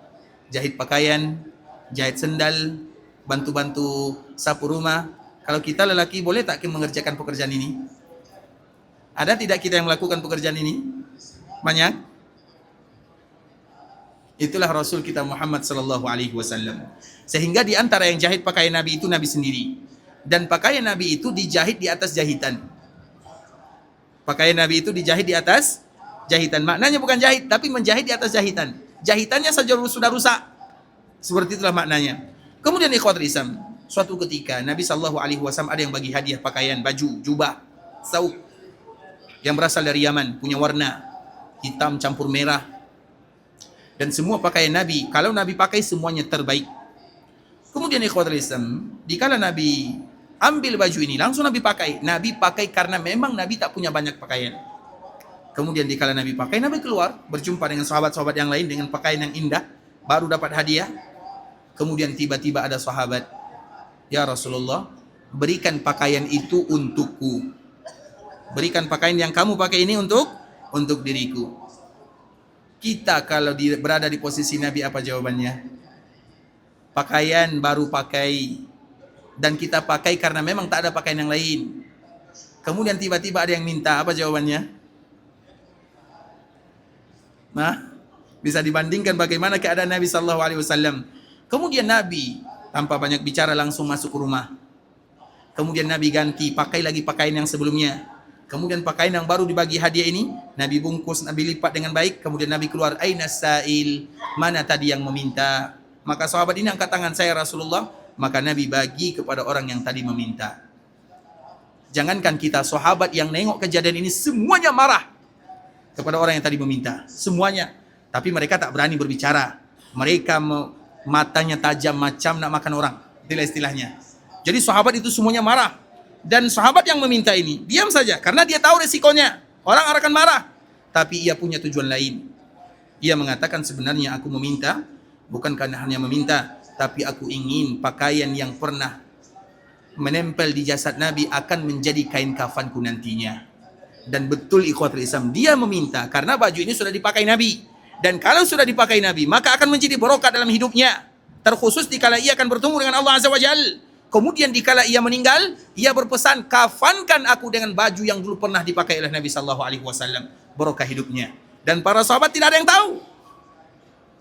Speaker 1: jahit pakaian, jahit sendal, bantu-bantu sapu rumah. Kalau kita lelaki boleh tak mengerjakan pekerjaan ini? Ada tidak kita yang melakukan pekerjaan ini? Banyak. Itulah Rasul kita Muhammad sallallahu alaihi wasallam. Sehingga di antara yang jahit pakaian Nabi itu Nabi sendiri. Dan pakaian Nabi itu dijahit di atas jahitan. Pakaian Nabi itu dijahit di atas jahitan. Maknanya bukan jahit, tapi menjahit di atas jahitan. Jahitannya saja sudah rusak. Seperti itulah maknanya. Kemudian ikhwatul Islam, suatu ketika Nabi sallallahu alaihi wasallam ada yang bagi hadiah pakaian, baju, jubah, sauk yang berasal dari Yaman, punya warna hitam campur merah. Dan semua pakaian Nabi, kalau Nabi pakai semuanya terbaik. Kemudian ikhwatul Islam, dikala Nabi ambil baju ini, langsung Nabi pakai. Nabi pakai karena memang Nabi tak punya banyak pakaian. Kemudian dikala Nabi pakai, Nabi keluar, berjumpa dengan sahabat-sahabat yang lain dengan pakaian yang indah, baru dapat hadiah. Kemudian tiba-tiba ada sahabat, "Ya Rasulullah, berikan pakaian itu untukku. Berikan pakaian yang kamu pakai ini untuk diriku." Kita kalau berada di posisi Nabi, apa jawabannya? Pakaian baru pakai, dan kita pakai karena memang tak ada pakaian yang lain. Kemudian tiba-tiba ada yang minta, apa jawabannya? Nah, bisa dibandingkan bagaimana keadaan Nabi sallallahu alaihi wasallam. Kemudian Nabi tanpa banyak bicara langsung masuk ke rumah. Kemudian Nabi ganti, pakai lagi pakaian yang sebelumnya. Kemudian pakaian yang baru dibagi hadiah ini, Nabi bungkus, Nabi lipat dengan baik. Kemudian Nabi keluar, "Aina sa'il?" Mana tadi yang meminta? Maka sahabat ini angkat tangan, "Saya Rasulullah." Maka Nabi bagi kepada orang yang tadi meminta. Jangankan kita, sahabat yang nengok kejadian ini semuanya marah kepada orang yang tadi meminta. Semuanya. Tapi mereka tak berani berbicara. Mereka matanya tajam macam nak makan orang. Itulah istilahnya. Jadi sahabat itu semuanya marah. Dan sahabat yang meminta ini diam saja karena dia tahu resikonya. Orang akan marah. Tapi ia punya tujuan lain. Ia mengatakan, sebenarnya aku meminta bukan karena hanya meminta, tapi aku ingin pakaian yang pernah menempel di jasad Nabi akan menjadi kain kafanku nantinya. Dan betul ikhwatul Islam, dia meminta karena baju ini sudah dipakai Nabi. Dan kalau sudah dipakai Nabi, maka akan menjadi barokah dalam hidupnya. Terkhusus dikala ia akan bertemu dengan Allah Azza wa Jalla. Kemudian dikala ia meninggal, ia berpesan, "Kafankan aku dengan baju yang dulu pernah dipakai oleh Nabi sallallahu alaihi wasallam." Barokah hidupnya. Dan para sahabat tidak ada yang tahu.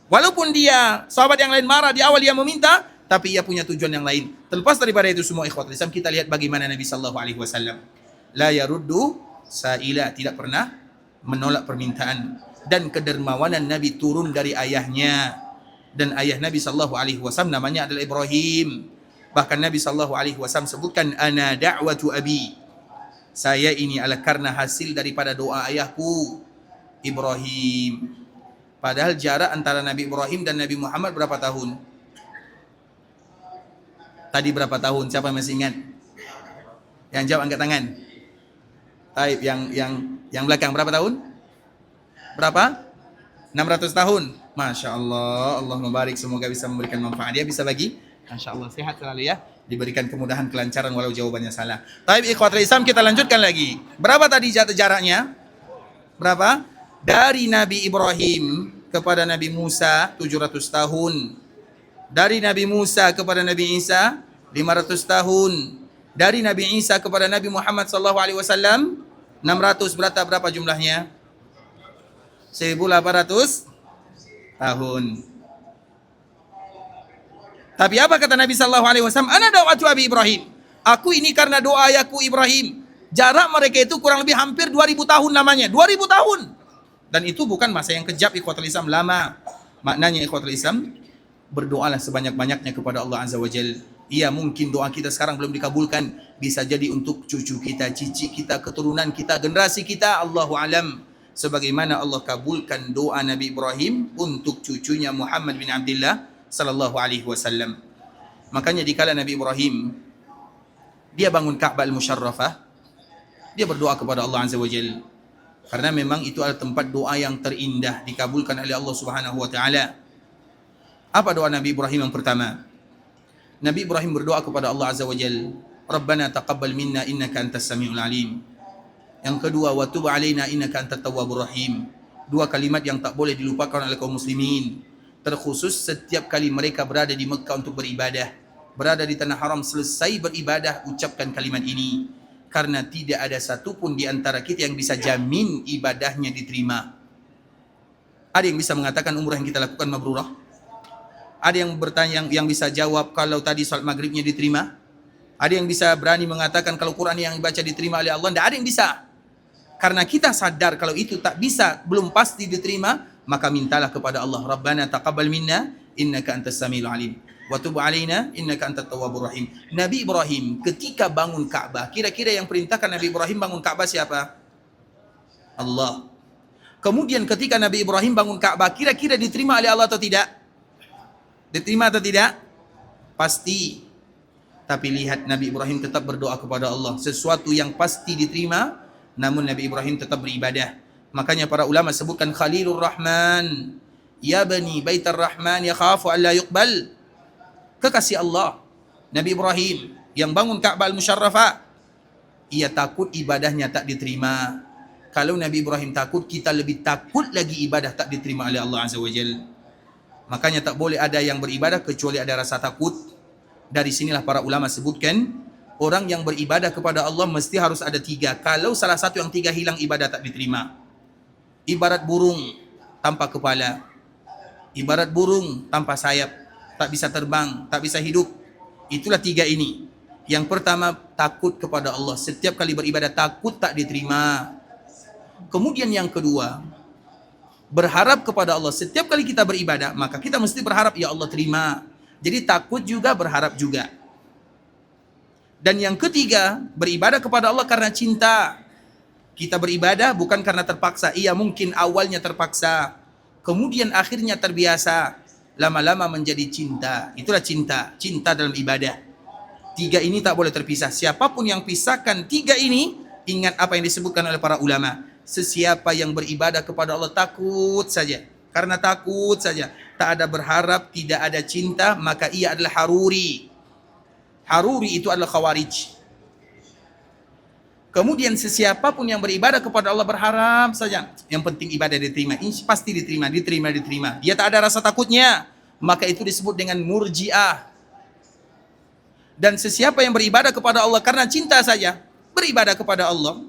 Speaker 1: Walaupun dia, sahabat yang lain marah di awal dia meminta, tapi ia punya tujuan yang lain. Terlepas daripada itu semua ikhwatul Islam, kita lihat bagaimana Nabi sallallahu alaihi wasallam. La yaruddu sa'ila, tidak pernah menolak permintaan. Dan kedermawanan Nabi turun dari ayahnya. Dan ayah Nabi sallallahu alaihi wasallam namanya adalah Ibrahim. Bahkan Nabi sallallahu alaihi wasallam sebutkan, "Ana da'watu abi." Saya ini adalah karena hasil daripada doa ayahku Ibrahim. Padahal jarak antara Nabi Ibrahim dan Nabi Muhammad berapa tahun? Tadi berapa tahun? Siapa yang masih ingat? Yang jawab angkat tangan. Taib, yang belakang berapa tahun? Berapa? 600 tahun. Masya Allah, Allah membarik, semoga bisa memberikan manfaat. Dia bisa bagi Masya Allah, sehat selalu ya. Diberikan kemudahan, kelancaran walau jawabannya salah. Tapi ikhwatul Islam, kita lanjutkan lagi. Berapa tadi jaraknya? Berapa? Dari Nabi Ibrahim kepada Nabi Musa 700 tahun. Dari Nabi Musa kepada Nabi Isa 500 tahun. Dari Nabi Isa kepada Nabi Muhammad sallallahu alaihi wasallam 600. Berapa jumlahnya? 1800 tahun. Tapi apa kata Nabi sallallahu alaihi wasallam? Ana da'watu Abi Ibrahim. Aku ini karena doa ayahku Ibrahim. Jarak mereka itu kurang lebih hampir 2000 tahun lamanya. 2000 tahun. Dan itu bukan masa yang kejap, ikhwatul Islam, lama. Maknanya ikhwatul Islam, berdoalah sebanyak-banyaknya kepada Allah Azza wa Jalla. Iya, mungkin doa kita sekarang belum dikabulkan. Bisa jadi untuk cucu kita, cicit kita, keturunan kita, generasi kita, Allahu alam. Sebagaimana Allah kabulkan doa Nabi Ibrahim untuk cucunya Muhammad bin Abdullah sallallahu alaihi wasallam. Makanya dikala Nabi Ibrahim dia bangun Ka'bah al-Musyarrafah, dia berdoa kepada Allah Azza wa Jalla. Karena memang itu adalah tempat doa yang terindah, dikabulkan oleh Allah Subhanahu wa taala. Apa doa Nabi Ibrahim yang pertama? Nabi Ibrahim berdoa kepada Allah Azza wa Jalla, Rabbana taqabbal minna innaka antas samiul alim. Yang kedua, wa tub alaina innaka antat tawwabur rahim. Dua kalimat yang tak boleh dilupakan oleh kaum muslimin. Terkhusus setiap kali mereka berada di Mekah untuk beribadah, berada di tanah haram, selesai beribadah, ucapkan kalimat ini. Karena tidak ada satupun di antara kita yang bisa jamin ibadahnya diterima. Ada yang bisa mengatakan umrah yang kita lakukan mabrurah? Ada yang bertanya, yang bisa jawab kalau tadi salat maghribnya diterima? Ada yang bisa berani mengatakan kalau Quran yang dibaca diterima oleh Allah? Tidak ada yang bisa. Karena kita sadar kalau itu tak bisa, belum pasti diterima, maka mintalah kepada Allah, Rabbana taqabbal minna innaka antas samiul alim wa tub alaina innaka antat tawwabur rahim. Nabi Ibrahim ketika bangun Ka'bah, kira-kira yang perintahkan Nabi Ibrahim bangun Ka'bah siapa? Allah. Kemudian ketika Nabi Ibrahim bangun Ka'bah, kira-kira diterima oleh Allah atau tidak? Diterima atau tidak? Pasti. Tapi lihat, Nabi Ibrahim tetap berdoa kepada Allah. Sesuatu yang pasti diterima, namun Nabi Ibrahim tetap beribadah. Makanya para ulama sebutkan Khalilur Rahman, ya bani baitar Rahman yakhafu an la yuqbal. Kekasih Allah, Nabi Ibrahim yang bangun Ka'bah al-Musyarrafah, ia takut ibadahnya tak diterima. Kalau Nabi Ibrahim takut, kita lebih takut lagi ibadah tak diterima oleh Allah Azza wa Jalla. Makanya tak boleh ada yang beribadah kecuali ada rasa takut. Dari sinilah para ulama sebutkan, orang yang beribadah kepada Allah mesti harus ada tiga. Kalau salah satu yang tiga hilang, ibadah tak diterima. Ibarat burung tanpa kepala, ibarat burung tanpa sayap, tak bisa terbang, tak bisa hidup. Itulah tiga ini. Yang pertama, takut kepada Allah. Setiap kali beribadah takut tak diterima. Kemudian yang kedua, berharap kepada Allah. Setiap kali kita beribadah, maka kita mesti berharap, ya Allah terima. Jadi takut juga, berharap juga. Dan yang ketiga, beribadah kepada Allah karena cinta. Kita beribadah bukan karena terpaksa. Iya, mungkin awalnya terpaksa, kemudian akhirnya terbiasa, lama-lama menjadi cinta. Itulah cinta, cinta dalam ibadah. Tiga ini tak boleh terpisah. Siapapun yang pisahkan tiga ini, ingat apa yang disebutkan oleh para ulama. Sesiapa yang beribadah kepada Allah takut saja, karena takut saja, tak ada berharap, tidak ada cinta, maka ia adalah haruri. Haruri itu adalah khawarij. Kemudian sesiapapun yang beribadah kepada Allah berharap saja, yang penting ibadah diterima, ini pasti diterima, diterima. Dia tak ada rasa takutnya, maka itu disebut dengan murji'ah. Dan sesiapa yang beribadah kepada Allah karena cinta saja, beribadah kepada Allah,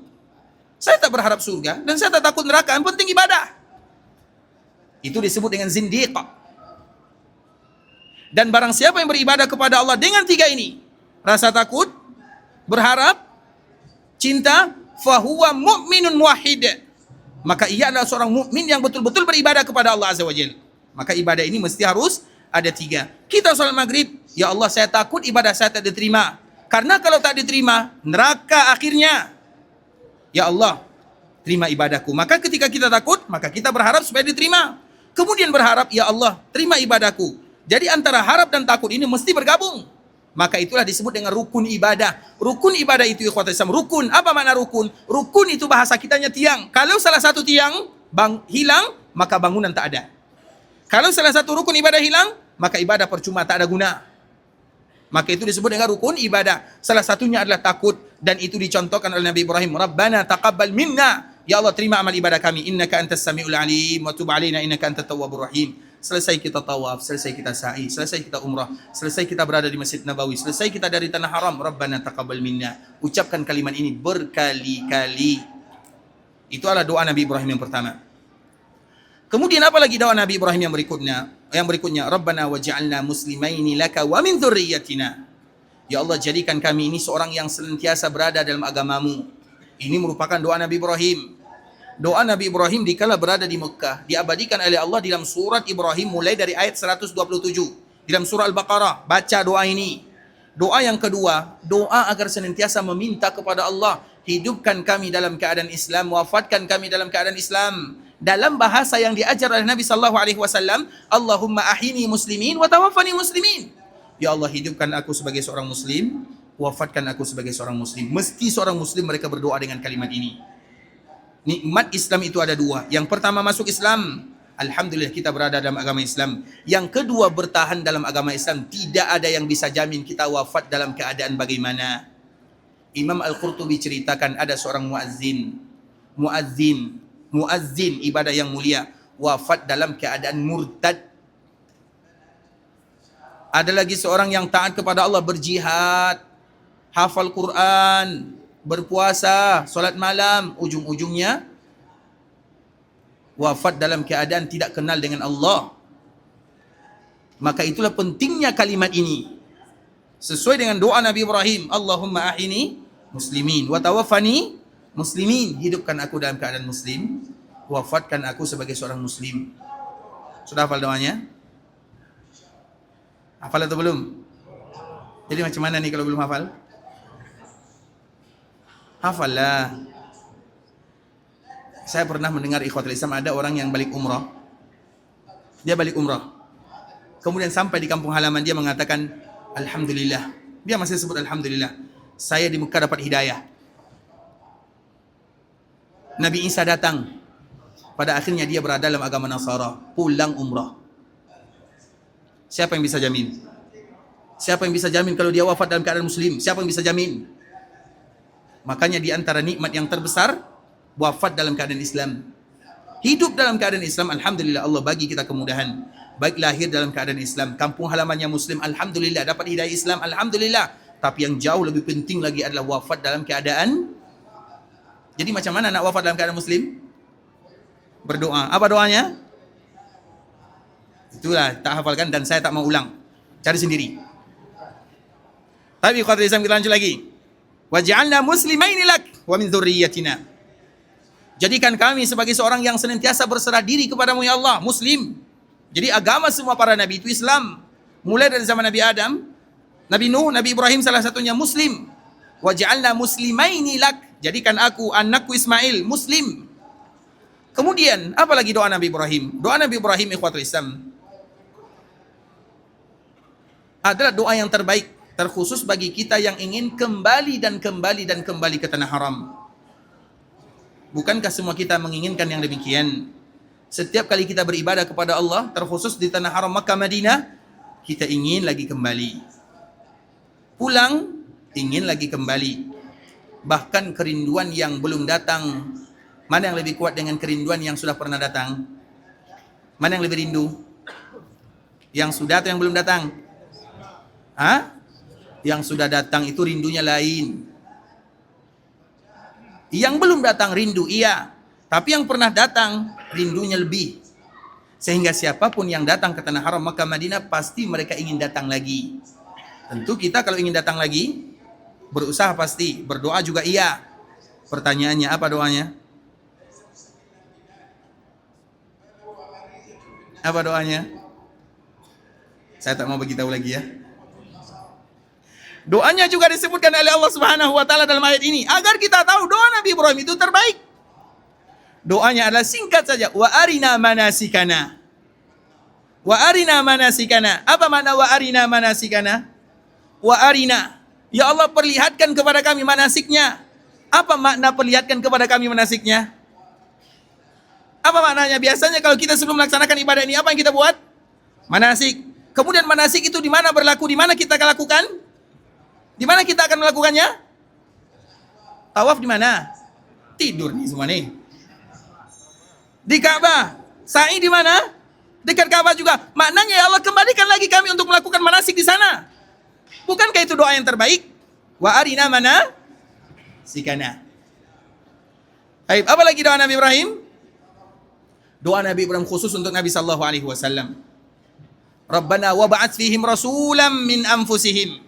Speaker 1: saya tak berharap surga dan saya tak takut neraka, yang penting ibadah, itu disebut dengan zindiq. Dan barang siapa yang beribadah kepada Allah dengan tiga ini, rasa takut, berharap, cinta, fahuwa mu'minun muwahhid, maka ia adalah seorang mukmin yang betul-betul beribadah kepada Allah Azza wa Jalla. Maka ibadah ini mesti harus ada tiga. Kita salat maghrib, ya Allah saya takut ibadah saya tak diterima, karena kalau tak diterima neraka akhirnya. Ya Allah terima ibadahku. Maka ketika kita takut, maka kita berharap supaya diterima. Kemudian berharap, ya Allah terima ibadahku. Jadi antara harap dan takut ini mesti bergabung. Maka itulah disebut dengan rukun ibadah. Rukun ibadah itu ikhwatul Islam. Rukun, apa makna rukun? Rukun itu bahasa kitanya tiang. Kalau salah satu tiang hilang, maka bangunan tak ada. Kalau salah satu rukun ibadah hilang, maka ibadah percuma, tak ada guna. Maka itu disebut dengan rukun ibadah. Salah satunya adalah takut, dan itu dicontohkan oleh Nabi Ibrahim. Rabbana taqabbal minna. Ya Allah, terima amal ibadah kami. Innaka antas samiul alim wa tub alaina innaka antat tawwabur rahim. Selesai kita tawaf, selesai kita sa'i, selesai kita umrah, selesai kita berada di Masjid Nabawi, selesai kita dari tanah haram, Rabbana taqabbal minna. Ucapkan kalimat ini berkali-kali. Itu adalah doa Nabi Ibrahim yang pertama. Kemudian apa lagi doa Nabi Ibrahim yang berikutnya? Yang berikutnya, Rabbana waj'alna muslimaini laka wa min dzurriyyatina. Ya Allah, jadikan kami ini seorang yang senantiasa berada dalam agamamu. Ini merupakan doa Nabi Ibrahim. Doa Nabi Ibrahim dikala berada di Mekah diabadikan oleh Allah dalam surat Ibrahim mulai dari ayat 127. Dalam surah Al-Baqarah, baca doa ini. Doa yang kedua, doa agar senantiasa meminta kepada Allah, hidupkan kami dalam keadaan Islam, wafatkan kami dalam keadaan Islam. Dalam bahasa yang diajar oleh Nabi sallallahu alaihi wasallam, Allahumma ahini muslimin wa tawaffani muslimin. Ya Allah, hidupkan aku sebagai seorang muslim, wafatkan aku sebagai seorang muslim. Mesti seorang muslim mereka berdoa dengan kalimat ini. Nikmat Islam itu ada dua. Yang pertama, masuk Islam. Alhamdulillah kita berada dalam agama Islam. Yang kedua, bertahan dalam agama Islam. Tidak ada yang bisa jamin kita wafat dalam keadaan bagaimana. Imam Al-Qurtubi ceritakan ada seorang muazzin ibadah yang mulia, wafat dalam keadaan murtad. Ada lagi seorang yang taat kepada Allah, berjihad, hafal Quran, berpuasa, solat malam, ujung-ujungnya wafat dalam keadaan tidak kenal dengan Allah. Maka itulah pentingnya kalimat ini. Sesuai dengan doa Nabi Ibrahim, Allahumma ahini muslimin wa tawaffani muslimin. Hidupkan aku dalam keadaan muslim, wafatkan aku sebagai seorang muslim. Sudah hafal doanya? Hafal atau belum? Jadi macam mana nih kalau belum hafal? Hafallah. Saya pernah mendengar ikhwatul Islam, ada orang yang balik umrah. Dia balik umrah. Kemudian sampai di kampung halaman dia mengatakan, Alhamdulillah. Dia masih sebut Alhamdulillah. Saya di Mekah dapat hidayah. Nabi Isa datang. Pada akhirnya dia berada dalam agama Nasara. Pulang umrah. Siapa yang bisa jamin? Siapa yang bisa jamin kalau dia wafat dalam keadaan muslim? Siapa yang bisa jamin? Makanya di antara nikmat yang terbesar, wafat dalam keadaan Islam. Hidup dalam keadaan Islam, alhamdulillah Allah bagi kita kemudahan. Baik lahir dalam keadaan Islam, kampung halamannya muslim, alhamdulillah. Dapat hidayah Islam, alhamdulillah. Tapi yang jauh lebih penting lagi adalah wafat dalam keadaan. Jadi macam mana nak wafat dalam keadaan muslim? Berdoa. Apa doanya? Itulah, tak hafalkan dan saya tak mau ulang. Cari sendiri. Tapi khawatir Islam, kita lanjut lagi. Waj'alna muslimaini lak wa min dzurriyyatina. Jadikan kami sebagai seorang yang senantiasa berserah diri kepadamu ya Allah, muslim. Jadi agama semua para nabi itu Islam. Mulai dari zaman Nabi Adam, Nabi Nuh, Nabi Ibrahim salah satunya muslim. Waj'alna muslimaini lak. Jadikan aku, anakku Ismail, muslim. Kemudian, apa lagi doa Nabi Ibrahim? Doa Nabi Ibrahim ikhwatul Islam adalah doa yang terbaik, terkhusus bagi kita yang ingin kembali ke tanah haram. Bukankah semua kita menginginkan yang demikian? Setiap kali kita beribadah kepada Allah, terkhusus di tanah haram Makkah Madinah, kita ingin lagi kembali. Pulang, ingin lagi kembali. Bahkan kerinduan yang belum datang, mana yang lebih kuat dengan kerinduan yang sudah pernah datang? Mana yang lebih rindu? Yang sudah atau yang belum datang? Yang sudah datang itu rindunya lain. Yang belum datang rindu iya, tapi yang pernah datang rindunya lebih. Sehingga siapapun yang datang ke tanah haram Makkah Madinah pasti mereka ingin datang lagi. Tentu kita kalau ingin datang lagi berusaha pasti, berdoa juga iya. Pertanyaannya apa doanya? Apa doanya? Saya tak mau beritahu lagi ya. Doanya juga disebutkan oleh Allah Subhanahu wa taala dalam ayat ini agar kita tahu doa Nabi Ibrahim itu terbaik. Doanya adalah singkat saja, wa arina manasikana. Wa arina manasikana. Apa makna wa arina manasikana? Wa arina. Ya Allah, perlihatkan kepada kami manasiknya. Apa makna perlihatkan kepada kami manasiknya? Apa maknanya? Biasanya kalau kita sebelum melaksanakan ibadah ini, apa yang kita buat? Manasik. Kemudian manasik itu di mana berlaku, di mana kita akan lakukan? Di mana kita akan melakukannya? Tawaf di mana? Tidur nih semua nih. Di Ka'bah. Sa'i di mana? Dekat Ka'bah juga. Maknanya ya Allah kembalikan lagi kami untuk melakukan manasik di sana. Bukankah itu doa yang terbaik? Wa arina mana? Sikana. Baik, apa lagi doa Nabi Ibrahim? Doa Nabi Ibrahim khusus untuk Nabi sallallahu alaihi wasallam. Rabbana wab'ats fihim rasulam min anfusihim.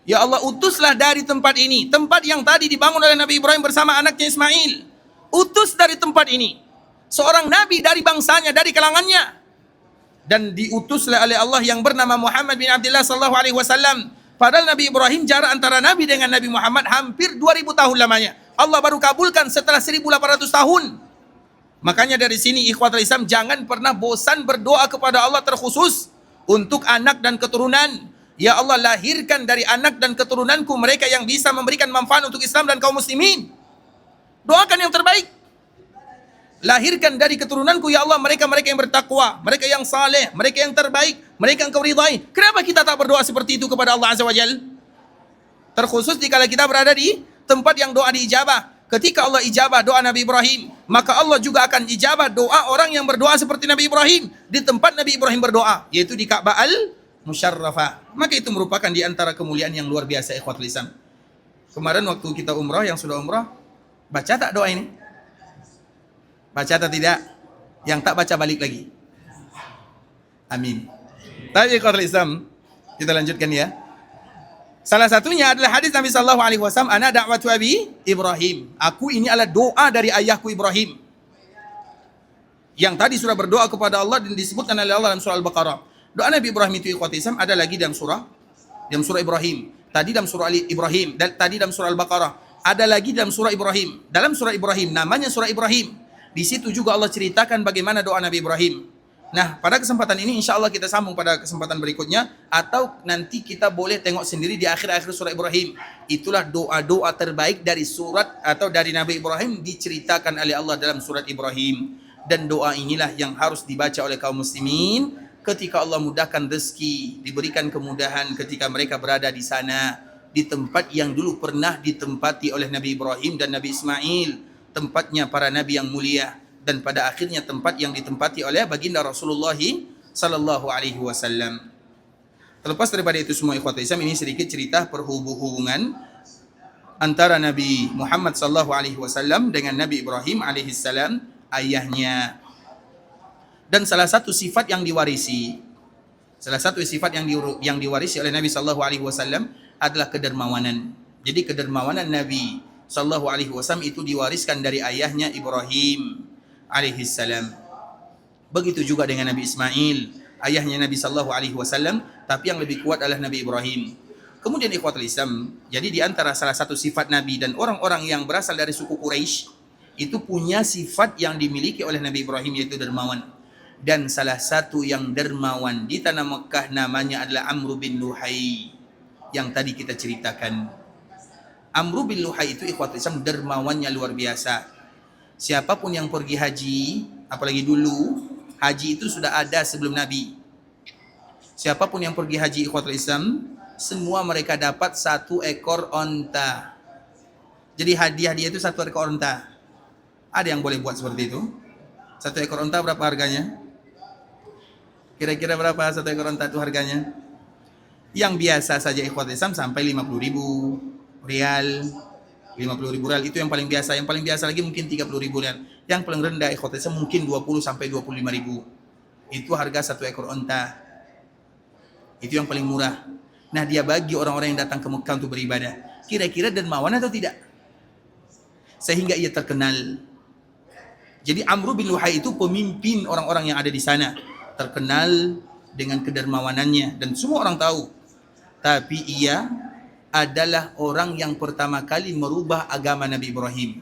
Speaker 1: Ya Allah, utuslah dari tempat ini, tempat yang tadi dibangun oleh Nabi Ibrahim bersama anaknya Ismail. Utus dari tempat ini seorang nabi dari bangsanya, dari kalangannya. Dan diutuslah oleh Allah yang bernama Muhammad bin Abdullah sallallahu alaihi wasallam. Padahal Nabi Ibrahim jarak antara Nabi dengan Nabi Muhammad hampir 2000 tahun lamanya. Allah baru kabulkan setelah 1800 tahun. Makanya dari sini ikhwatul Islam, jangan pernah bosan berdoa kepada Allah terkhusus untuk anak dan keturunan. Ya Allah, lahirkan dari anak dan keturunanku mereka yang bisa memberikan manfaat untuk Islam dan kaum muslimin. Doakan yang terbaik. Lahirkan dari keturunanku ya Allah mereka-mereka yang bertakwa, mereka yang saleh, mereka yang terbaik, mereka yang kau ridai. Kenapa kita tak berdoa seperti itu kepada Allah Azza wa Jalla? Terkhusus jika kita berada di tempat yang doa diijabah. Ketika Allah ijabah doa Nabi Ibrahim, maka Allah juga akan ijabah doa orang yang berdoa seperti Nabi Ibrahim di tempat Nabi Ibrahim berdoa, yaitu di Ka'bah al-Musyarrafah. Maka itu merupakan di antara kemuliaan yang luar biasa ikhwatul Islam. Kemarin waktu kita umrah, yang sudah umrah, baca tak doa ini? Baca atau tidak? Yang tak baca balik lagi. Amin. Tapi ikhwatul Islam, kita lanjutkan ya. Salah satunya adalah hadis Nabi sallallahu alaihi wasallam, ana da'watu abi Ibrahim. Aku ini adalah doa dari ayahku Ibrahim. Yang tadi sudah berdoa kepada Allah dan disebutkan oleh Allah dalam surah Al-Baqarah. Doa Nabi Ibrahim itu ikhwati Islam ada lagi dalam surah Ibrahim. Tadi dalam surah Ibrahim dan tadi dalam surah Al-Baqarah. Ada lagi dalam surah Ibrahim. Dalam surah Ibrahim namanya surah Ibrahim. Di situ juga Allah ceritakan bagaimana doa Nabi Ibrahim. Nah, pada kesempatan ini insya Allah kita sambung pada kesempatan berikutnya, atau nanti kita boleh tengok sendiri di akhir-akhir surah Ibrahim. Itulah doa-doa terbaik dari surat atau dari Nabi Ibrahim diceritakan oleh Allah dalam surat Ibrahim. Dan doa inilah yang harus dibaca oleh kaum muslimin ketika Allah mudahkan rezeki, diberikan kemudahan ketika mereka berada di sana, di tempat yang dulu pernah ditempati oleh Nabi Ibrahim dan Nabi Ismail, tempatnya para nabi yang mulia, dan pada akhirnya tempat yang ditempati oleh baginda Rasulullah sallallahu alaihi wasallam. Terlepas daripada itu semua ikhwatul Islam, ini sedikit cerita perhubungan antara Nabi Muhammad sallallahu alaihi wasallam dengan Nabi Ibrahim alaihi salam, ayahnya. Dan salah satu sifat yang diwarisi oleh Nabi sallallahu alaihi wasallam adalah kedermawanan. Jadi kedermawanan Nabi sallallahu alaihi wasallam itu diwariskan dari ayahnya Ibrahim alaihi salam. Begitu juga dengan Nabi Ismail, ayahnya Nabi sallallahu alaihi wasallam, tapi yang lebih kuat adalah Nabi Ibrahim. Kemudian ikhwatul Islam, jadi di antara salah satu sifat Nabi dan orang-orang yang berasal dari suku Quraisy itu punya sifat yang dimiliki oleh Nabi Ibrahim, yaitu dermawan. Dan salah satu yang dermawan di tanah Mekah namanya adalah Amr bin Luhai yang tadi kita ceritakan. Amr bin Luhai itu ikhwatul Islam dermawannya luar biasa. Siapapun yang pergi haji, apalagi dulu, haji itu sudah ada sebelum Nabi. Siapapun yang pergi haji ikhwatul Islam, semua mereka dapat 1 ekor onta. Jadi hadiah dia itu 1 ekor onta. Ada yang boleh buat seperti itu? 1 ekor onta berapa harganya? Kira-kira berapa 1 ekor onta itu harganya? Yang biasa saja ikhwatul Islam sampai 50.000 rial. 50.000 rial itu yang paling biasa. Yang paling biasa lagi mungkin 30.000 rial. Yang paling rendah ikhwatul Islam mungkin 20 sampai 25.000. Itu harga 1 ekor onta. Itu yang paling murah. Nah, dia bagi orang-orang yang datang ke Mekah untuk beribadah. Kira-kira dermawan atau tidak? Sehingga ia terkenal. Jadi Amr bin Luhai itu pemimpin orang-orang yang ada di sana. Terkenal dengan kedermawanannya dan semua orang tahu. Tapi ia adalah orang yang pertama kali merubah agama Nabi Ibrahim.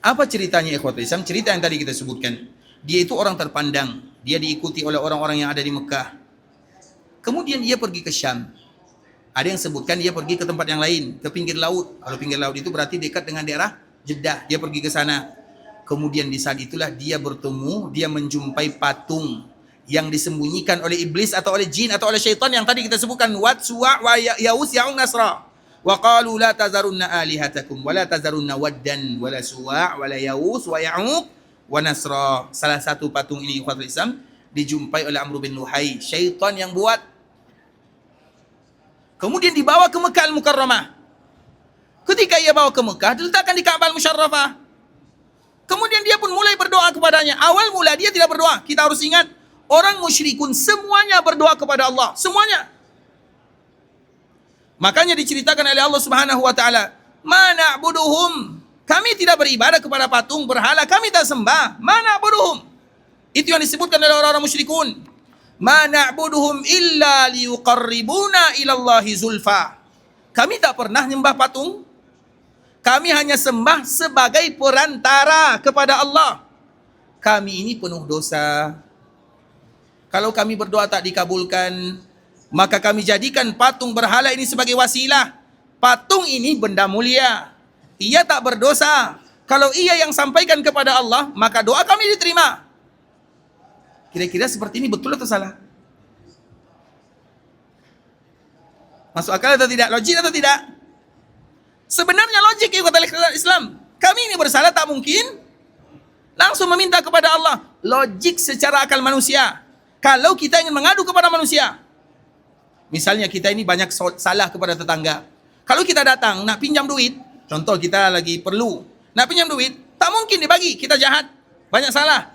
Speaker 1: Apa ceritanya ikhwatul Islam? Cerita yang tadi kita sebutkan. Dia itu orang terpandang. Dia diikuti oleh orang-orang yang ada di Mekah. Kemudian dia pergi ke Syam. Ada yang sebutkan dia pergi ke tempat yang lain, ke pinggir laut. Kalau pinggir laut itu berarti dekat dengan daerah Jeddah. Dia pergi ke sana. Kemudian di saat itulah dia bertemu, dia menjumpai patung yang disembunyikan oleh iblis atau oleh jin atau oleh syaitan yang tadi kita sebutkan, Wad, Suwa, wa Yaus, Ya'un, Nasra. Wa qalu la tazarunna alihatakum wa la tazarunna waddan wa la suwa' wa la yaus wa ya'uq wa nasra. Salah satu patung ini ikhwatul Islam dijumpai oleh Amr bin Luhai, syaitan yang buat. Kemudian dibawa ke Mekah Al-Mukarramah. Ketika ia bawa ke Mekah, diletakkan di Ka'bah Al-Musyarrafah. Kemudian dia pun mulai berdoa kepadanya. Awal mula dia tidak berdoa. Kita harus ingat, orang musyrikun semuanya berdoa kepada Allah, semuanya. Makanya diceritakan oleh Allah Subhanahu wa taala, "Ma na'buduhum." Kami tidak beribadah kepada patung berhala, kami tak sembah. Ma na'buduhum. Itu yang disebutkan oleh orang-orang musyrikun. Ma na'buduhum illa liyuqarribuna ila Allahi zulfa. Kami tak pernah nyembah patung. Kami hanya sembah sebagai perantara kepada Allah. Kami ini penuh dosa. Kalau kami berdoa tak dikabulkan, maka kami jadikan patung berhala ini sebagai wasilah. Patung ini benda mulia. Ia tak berdosa. Kalau ia yang sampaikan kepada Allah, maka doa kami diterima. Kira-kira seperti ini betul atau salah? Masuk akal atau tidak? Logik atau tidak? Sebenarnya logik Islam. Kami ini bersalah, tak mungkin langsung meminta kepada Allah. Logik secara akal manusia. Kalau kita ingin mengadu kepada manusia, misalnya kita ini banyak salah kepada tetangga. Kalau kita datang nak pinjam duit, contoh kita lagi perlu nak pinjam duit, tak mungkin dibagi, kita jahat, banyak salah.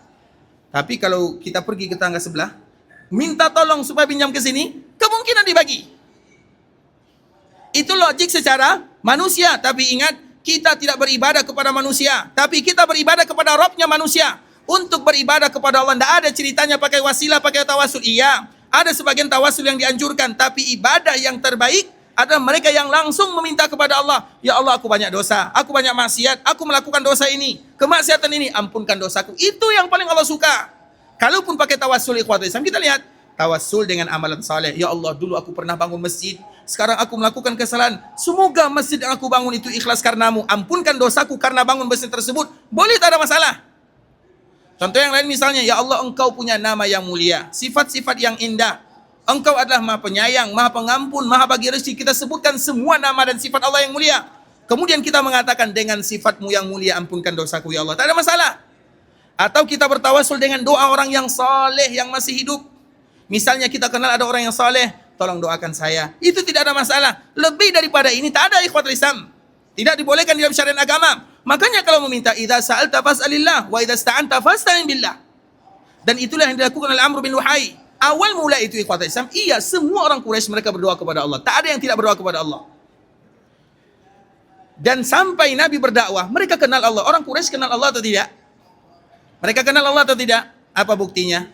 Speaker 1: Tapi kalau kita pergi ke tetangga sebelah, minta tolong supaya pinjam ke sini, kemungkinan dibagi. Itu logik secara manusia. Tapi ingat, kita tidak beribadah kepada manusia, tapi kita beribadah kepada Rabbnya manusia. Untuk beribadah kepada Allah, tidak ada ceritanya pakai wasilah, pakai tawasul. Iya, ada sebagian tawasul yang dianjurkan, tapi ibadah yang terbaik adalah mereka yang langsung meminta kepada Allah. Ya Allah, aku banyak dosa, aku banyak maksiat, aku melakukan dosa ini, kemaksiatan ini, ampunkan dosaku. Itu yang paling Allah suka. Kalaupun pakai tawasul ikhwatul Islam, kita lihat tawasul dengan amalan saleh. Ya Allah, dulu aku pernah bangun masjid, sekarang aku melakukan kesalahan. Semoga masjid yang aku bangun itu ikhlas karenamu. Ampunkan dosaku karena bangun masjid tersebut. Boleh, tak ada masalah. Contoh yang lain misalnya, ya Allah, engkau punya nama yang mulia, sifat-sifat yang indah. Engkau adalah maha penyayang, maha pengampun, maha bagi rezeki. Kita sebutkan semua nama dan sifat Allah yang mulia. Kemudian kita mengatakan, dengan sifatmu yang mulia, ampunkan dosaku ya Allah. Tak ada masalah. Atau kita bertawasul dengan doa orang yang saleh yang masih hidup. Misalnya kita kenal ada orang yang saleh, tolong doakan saya. Itu tidak ada masalah. Lebih daripada ini tak ada ikhwatul Islam. Tidak dibolehkan dalam syariat agama. Makanya kalau meminta, idza sa'alta fas'alillah wa idza sta'anta fasta'in billah. Dan itulah yang dilakukan oleh Amr bin Luhai. Awal mula itu ikhwatul Islam, iya, semua orang Quraisy mereka berdoa kepada Allah. Tak ada yang tidak berdoa kepada Allah. Dan sampai Nabi berdakwah, mereka kenal Allah. Orang Quraisy kenal Allah atau tidak? Mereka kenal Allah atau tidak? Apa buktinya?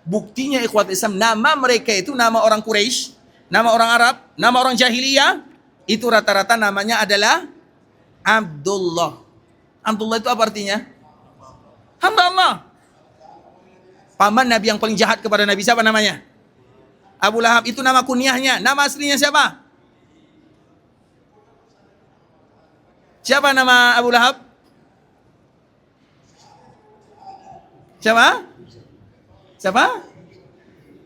Speaker 1: Buktinya ikhwatul Islam, nama mereka itu nama orang Quraisy, nama orang Arab, nama orang jahiliyah, itu rata-rata namanya adalah Abdullah. Abdullah itu apa artinya? Hamba Allah. Paman Nabi yang paling jahat kepada Nabi, siapa namanya? Abu Lahab. Itu nama kunyahnya. Nama aslinya siapa? Siapa nama Abu Lahab? Siapa? Siapa?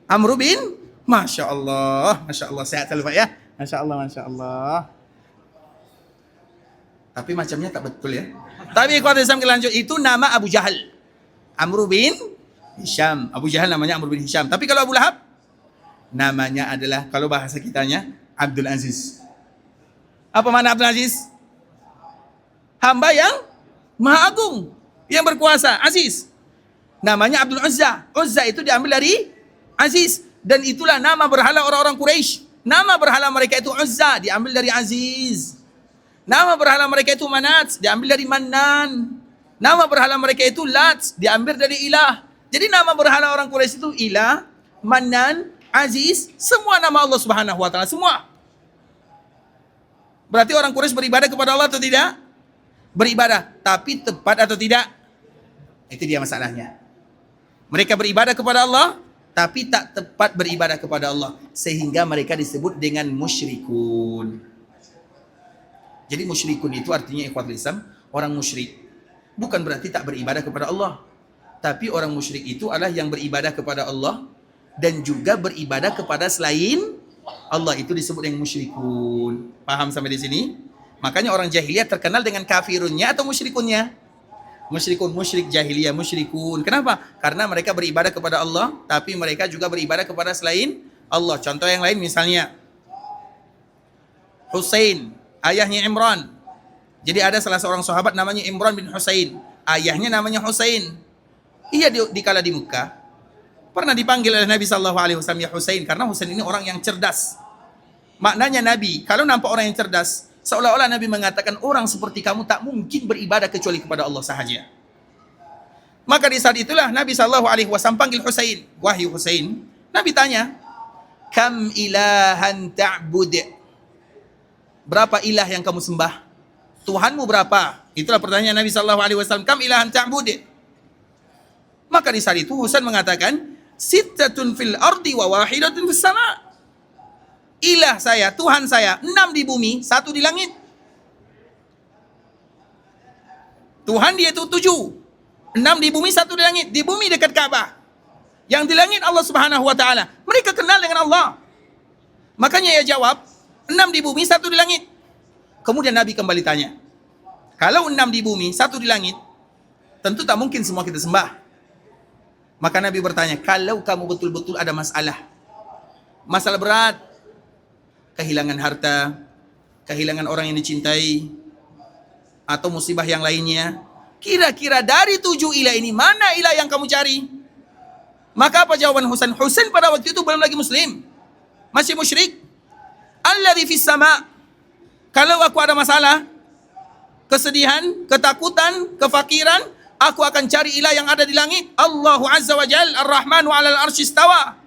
Speaker 1: Amr bin? Masya Allah. Masya Allah. Sehat selalu Pak ya. Masya Allah. Masya Allah. Tapi macamnya tak betul ya. Tapi kalau Islam lanjut, itu nama Abu Jahal. Amr bin Hisham. Abu Jahal namanya Amr bin Hisham. Tapi kalau Abu Lahab, namanya adalah, kalau bahasa kitanya, Abdul Aziz. Apa makna Abdul Aziz? Hamba yang maha agung, yang berkuasa, Aziz. Namanya Abdul Uzza. Uzza itu diambil dari Aziz. Dan itulah nama berhala orang-orang Quraisy. Nama berhala mereka itu Uzza, diambil dari Aziz. Nama berhala mereka itu Manat, diambil dari Mannan. Nama berhala mereka itu Lat, diambil dari Ilah. Jadi nama berhala orang Quraisy itu Ilah, Mannan, Aziz, semua nama Allah Subhanahu wa taala, semua. Berarti orang Quraisy beribadah kepada Allah atau tidak? Beribadah, tapi tepat atau tidak? Itu dia masalahnya. Mereka beribadah kepada Allah, tapi tak tepat beribadah kepada Allah, sehingga mereka disebut dengan musyrikun. Jadi musyrikun itu artinya ikhwatul Islam, orang musyrik. Bukan berarti tak beribadah kepada Allah. Tapi orang musyrik itu adalah yang beribadah kepada Allah dan juga beribadah kepada selain Allah, itu disebut yang musyrikun. Paham sampai di sini? Makanya orang jahiliyah terkenal dengan kafirunnya atau musyrikunnya? Musyrikun, musyrik jahiliyah, musyrikun. Kenapa? Karena mereka beribadah kepada Allah, tapi mereka juga beribadah kepada selain Allah. Contoh yang lain misalnya, Husain, ayahnya Imran. Jadi ada salah seorang sahabat namanya Imran bin Husain. Ayahnya namanya Husain. Ia dikala di Mekah, pernah dipanggil oleh Nabi SAW, ya Husain, karena Husain ini orang yang cerdas. Maknanya Nabi, kalau nampak orang yang cerdas, seolah-olah Nabi mengatakan orang seperti kamu tak mungkin beribadah kecuali kepada Allah sahaja. Maka di saat itulah Nabi SAW panggil Husain. Wahyu Husain. Nabi tanya, kam ilahan ta'bud? Berapa ilah yang kamu sembah? Tuhanmu berapa? Itulah pertanyaan Nabi SAW. Kam ilahan ta'bud? Maka di saat itu Husain mengatakan, sittatun fil ardi wa wahidatun fis sama'. Ilah saya, Tuhan saya, 6 di bumi, 1 di langit. Tuhan dia itu 7. 6 di bumi, 1 di langit. Di bumi dekat Ka'bah. Yang di langit Allah Subhanahu wa taala. Mereka kenal dengan Allah. Makanya ia jawab, 6 di bumi, 1 di langit. Kemudian Nabi kembali tanya, kalau 6 di bumi, 1 di langit, tentu tak mungkin semua kita sembah. Maka Nabi bertanya, kalau kamu betul-betul ada masalah berat, kehilangan harta, kehilangan orang yang dicintai, atau musibah yang lainnya, kira-kira dari 7 ilah ini, mana ilah yang kamu cari? Maka apa jawaban Husain? Husain pada waktu itu belum lagi muslim, masih musyrik. Alladzi fis sama'. Kalau aku ada masalah, kesedihan, ketakutan, kefakiran, aku akan cari ilah yang ada di langit. Allahu Azza wa Jal, Ar-Rahmanu 'alal 'arsy istawa.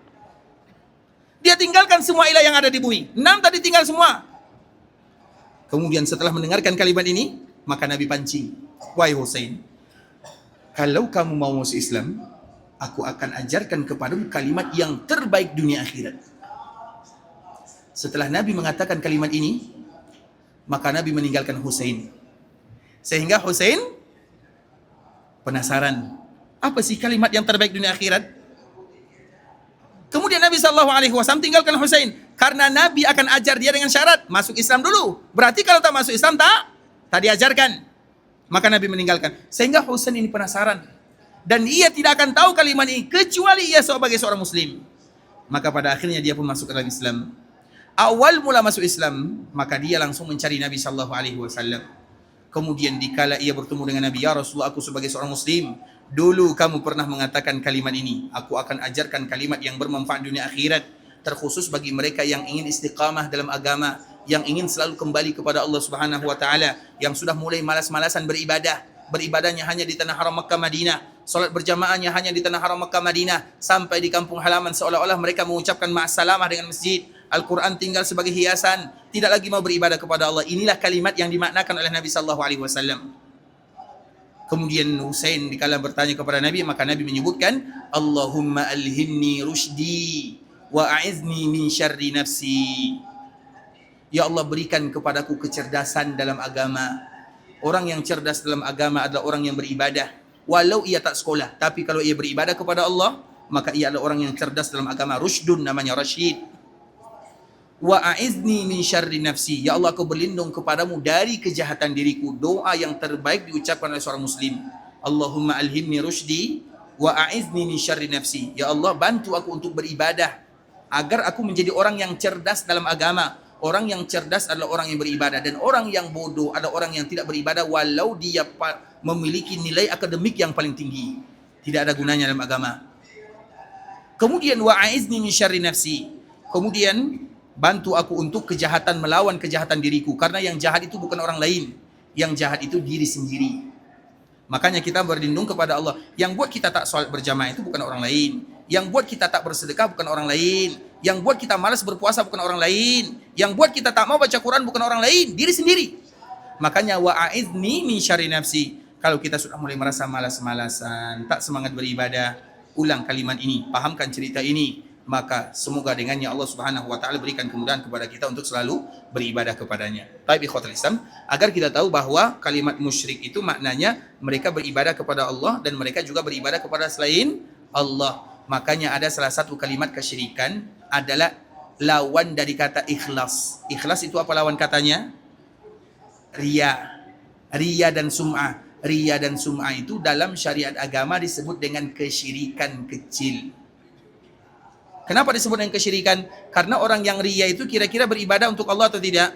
Speaker 1: Dia tinggalkan semua ilah yang ada di bumi. 6 tadi tinggal semua. Kemudian setelah mendengarkan kalimat ini, maka Nabi pancing. Wahai Husain, kalau kamu mau masuk Islam, aku akan ajarkan kepadamu kalimat yang terbaik dunia akhirat. Setelah Nabi mengatakan kalimat ini, maka Nabi meninggalkan Husain. Sehingga Husain penasaran, apa sih kalimat yang terbaik dunia akhirat? Kemudian Nabi SAW tinggalkan Husain, karena Nabi akan ajar dia dengan syarat masuk Islam dulu. Berarti kalau tak masuk Islam tak diajarkan. Maka Nabi meninggalkan. Sehingga Husain ini penasaran, dan ia tidak akan tahu kalimat ini kecuali ia sebagai seorang muslim. Maka pada akhirnya dia pun masuk ke dalam Islam. Awal mula masuk Islam, maka dia langsung mencari Nabi SAW. Kemudian dikala ia bertemu dengan Nabi, ya Rasulullah, aku sebagai seorang muslim, dulu kamu pernah mengatakan kalimat ini, aku akan ajarkan kalimat yang bermanfaat dunia akhirat, terkhusus bagi mereka yang ingin istiqamah dalam agama, yang ingin selalu kembali kepada Allah Subhanahu wa taala, yang sudah mulai malas-malasan beribadah. Beribadahnya hanya di tanah haram Makkah Madinah, salat berjamaahnya hanya di tanah haram Makkah Madinah, sampai di kampung halaman seolah-olah mereka mengucapkan ma'assalamah dengan masjid. Al-Quran tinggal sebagai hiasan, tidak lagi mau beribadah kepada Allah. Inilah kalimat yang dimaknakan oleh Nabi SAW. Kemudian Husain dikala bertanya kepada Nabi, maka Nabi menyebutkan, Allahumma alhimni rushdi wa a'izni min syarri nafsi. Ya Allah, berikan kepadaku kecerdasan dalam agama. Orang yang cerdas dalam agama adalah orang yang beribadah, walau ia tak sekolah, tapi kalau ia beribadah kepada Allah, maka ia adalah orang yang cerdas dalam agama. Rushdun namanya, Rashid. Wa a'izni min syarri nafsi. Ya Allah, aku berlindung kepadamu dari kejahatan diriku. Doa yang terbaik diucapkan oleh seorang muslim. Allahumma alhimni rushdi wa a'izni min syarri nafsi. Ya Allah, bantu aku untuk beribadah agar aku menjadi orang yang cerdas dalam agama. Orang yang cerdas adalah orang yang beribadah, dan orang yang bodoh adalah orang yang tidak beribadah walau dia memiliki nilai akademik yang paling tinggi. Tidak ada gunanya dalam agama. Kemudian wa a'izni min syarri nafsi. Kemudian bantu aku untuk kejahatan, melawan kejahatan diriku. Karena yang jahat itu bukan orang lain, yang jahat itu diri sendiri. Makanya kita berlindung kepada Allah. Yang buat kita tak sholat berjamaah itu bukan orang lain. Yang buat kita tak bersedekah bukan orang lain. Yang buat kita malas berpuasa bukan orang lain. Yang buat kita tak mau baca Quran bukan orang lain, diri sendiri. Makanya wa'idni min syarri nafsi. Kalau kita sudah mulai merasa malas-malasan, tak semangat beribadah, ulang kalimat ini, pahamkan cerita ini. maka semoga dengannya Allah Subhanahu wa taala berikan kemudahan kepada kita untuk selalu beribadah kepadanya. Baik ikhwatul Islam, agar kita tahu bahwa kalimat musyrik itu maknanya mereka beribadah kepada Allah dan mereka juga beribadah kepada selain Allah. Makanya ada salah satu kalimat kesyirikan adalah lawan dari kata ikhlas. Ikhlas itu apa lawan katanya? Riya. Riya dan sum'ah. Riya dan sum'ah itu dalam syariat agama disebut dengan kesyirikan kecil. Kenapa disebut dengan kesyirikan? Karena orang yang riya itu kira-kira beribadah untuk Allah atau tidak?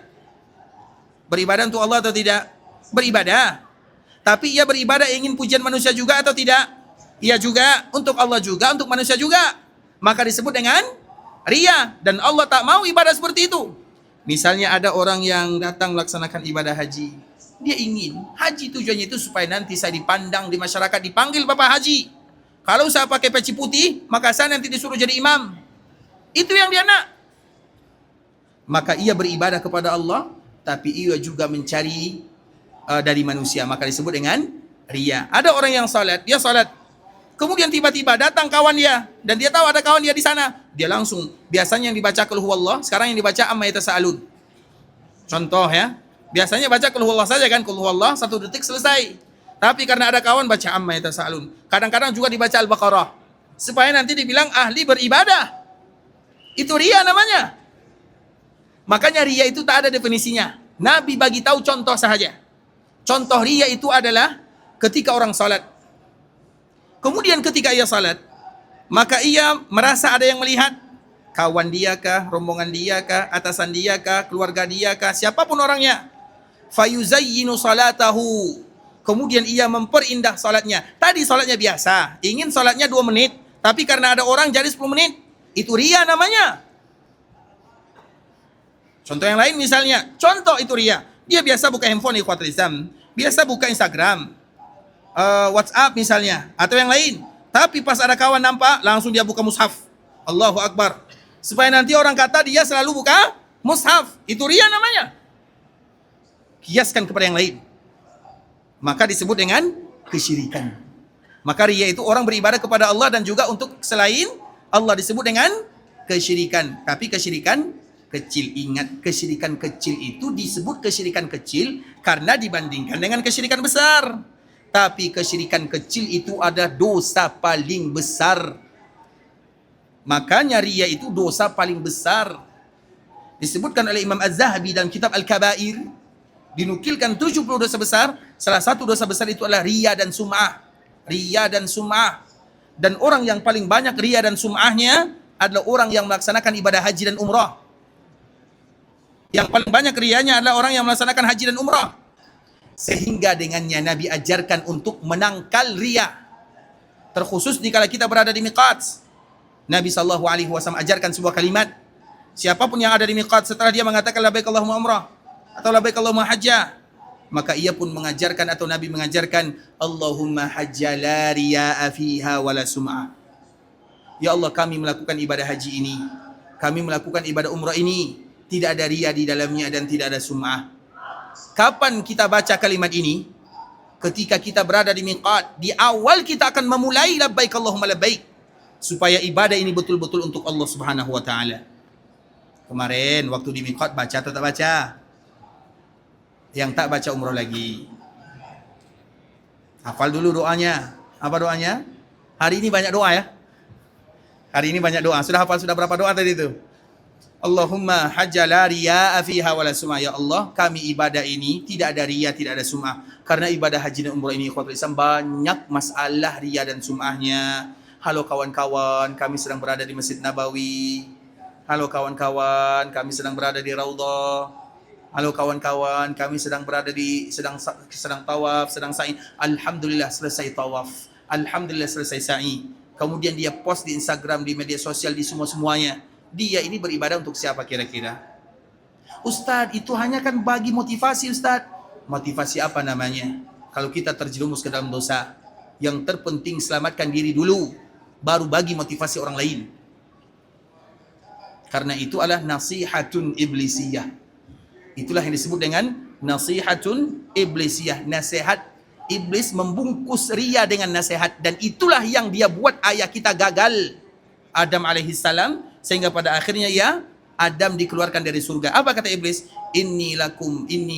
Speaker 1: Beribadah untuk Allah atau tidak? Beribadah. Tapi ia beribadah ingin pujian manusia juga atau tidak? Iya juga. Untuk Allah juga, untuk manusia juga. Maka disebut dengan riya. Dan Allah tak mau ibadah seperti itu. Misalnya ada orang yang datang melaksanakan ibadah haji. Dia ingin haji tujuannya itu supaya nanti saya dipandang di masyarakat, dipanggil Bapak Haji. Kalau saya pakai peci putih, maka saya nanti disuruh jadi imam. Itu yang dia nak. Maka ia beribadah kepada Allah, tapi ia juga mencari dari manusia. Maka disebut dengan riya. Ada orang yang salat, dia salat. Kemudian tiba-tiba datang kawan dia. Dan dia tahu ada kawan dia di sana. Dia langsung, biasanya yang dibaca Qul Huwallah, sekarang yang dibaca Amma Yatasaalun. Contoh ya. Biasanya baca Qul Huwallah saja kan. Qul Huwallah, 1 detik selesai. Tapi karena ada kawan baca Amma Yatasaalun. Kadang-kadang juga dibaca Al-Baqarah. Supaya nanti dibilang ahli beribadah. Itu riya namanya. Makanya riya itu tak ada definisinya. Nabi bagi tahu contoh sahaja. Contoh riya itu adalah ketika orang salat. Kemudian ketika ia salat, maka ia merasa ada yang melihat. Kawan dia kah, rombongan dia kah, atasan dia kah, keluarga dia kah, siapapun orangnya. Fayuzayyinu salatahu. Kemudian ia memperindah salatnya. Tadi salatnya biasa, ingin salatnya 2 menit, tapi karena ada orang jadi 10 menit. Itu riya namanya. Contoh yang lain misalnya, contoh itu riya. Dia biasa buka handphone ikhwatul Islam, biasa buka Instagram, WhatsApp misalnya, atau yang lain. Tapi pas ada kawan nampak, langsung dia buka mushaf. Allahu Akbar. Supaya nanti orang kata dia selalu buka mushaf. Itu riya namanya. Kiaskan kepada yang lain. Maka disebut dengan kesyirikan. Maka riya itu orang beribadah kepada Allah dan juga untuk selain Allah, disebut dengan kesyirikan. Tapi kesyirikan kecil. Ingat, kesyirikan kecil itu disebut kesyirikan kecil karena dibandingkan dengan kesyirikan besar. Tapi kesyirikan kecil itu ada dosa paling besar. Makanya riya itu dosa paling besar. Disebutkan oleh Imam Az-Zahabi dalam kitab Al-Kabair. Dinukilkan 70 dosa besar. Salah satu dosa besar itu adalah riya dan sum'ah. Riya dan sum'ah. Dan orang yang paling banyak riya dan sum'ahnya adalah orang yang melaksanakan ibadah haji dan umrah. Yang paling banyak riyanya adalah orang yang melaksanakan haji dan umrah. Sehingga dengannya Nabi ajarkan untuk menangkal riya. Terkhusus dikala kita berada di miqat. Nabi SAW ajarkan sebuah kalimat. Siapapun yang ada di miqat setelah dia mengatakan labbaik Allahumma umrah atau labbaik Allahumma hajjah, maka ia pun mengajarkan atau Nabi mengajarkan Allahumma hajja la riya'a fiha wala sum'ah. Ya Allah, kami melakukan ibadah haji ini, kami melakukan ibadah umrah ini, tidak ada riya di dalamnya dan tidak ada sum'ah. Kapan kita baca kalimat ini? Ketika kita berada di miqat. Di awal kita akan memulai labbaik Allahumma labbaik, supaya ibadah ini betul-betul untuk Allah Subhanahu wa taala. Kemarin waktu di miqat baca atau tak baca? Yang tak baca umrah lagi. Hafal dulu doanya. Apa doanya? Hari ini banyak doa ya. Hari ini banyak doa. Sudah hafal sudah berapa doa tadi itu? Allahumma hajja la riya'a fiha wala sum'ah. Ya Allah, kami ibadah ini tidak ada riya, tidak ada sum'ah. Karena ibadah haji dan umrah ini ikhwatul Islam banyak masalah riya dan sum'ahnya. Halo kawan-kawan, kami sedang berada di Masjid Nabawi. Halo kawan-kawan, kami sedang berada di Raudhah. Halo kawan-kawan, kami sedang berada di sedang tawaf, sedang sa'i. Alhamdulillah selesai tawaf. Alhamdulillah selesai sa'i. Kemudian dia post di Instagram, di media sosial, di semua-semuanya. Dia ini beribadah untuk siapa kira-kira? Ustadz, itu hanya kan bagi motivasi Ustadz. Motivasi apa namanya? Kalau kita terjerumus ke dalam dosa, yang terpenting selamatkan diri dulu, baru bagi motivasi orang lain. Karena itu adalah nasihatun iblisiyah. Itulah yang disebut dengan nasihatun iblisiyah. Nasihat iblis membungkus riya dengan nasihat. Dan itulah yang dia buat ayah kita gagal. Adam alaihissalam, sehingga pada akhirnya ya Adam dikeluarkan dari surga. Apa kata iblis? Inni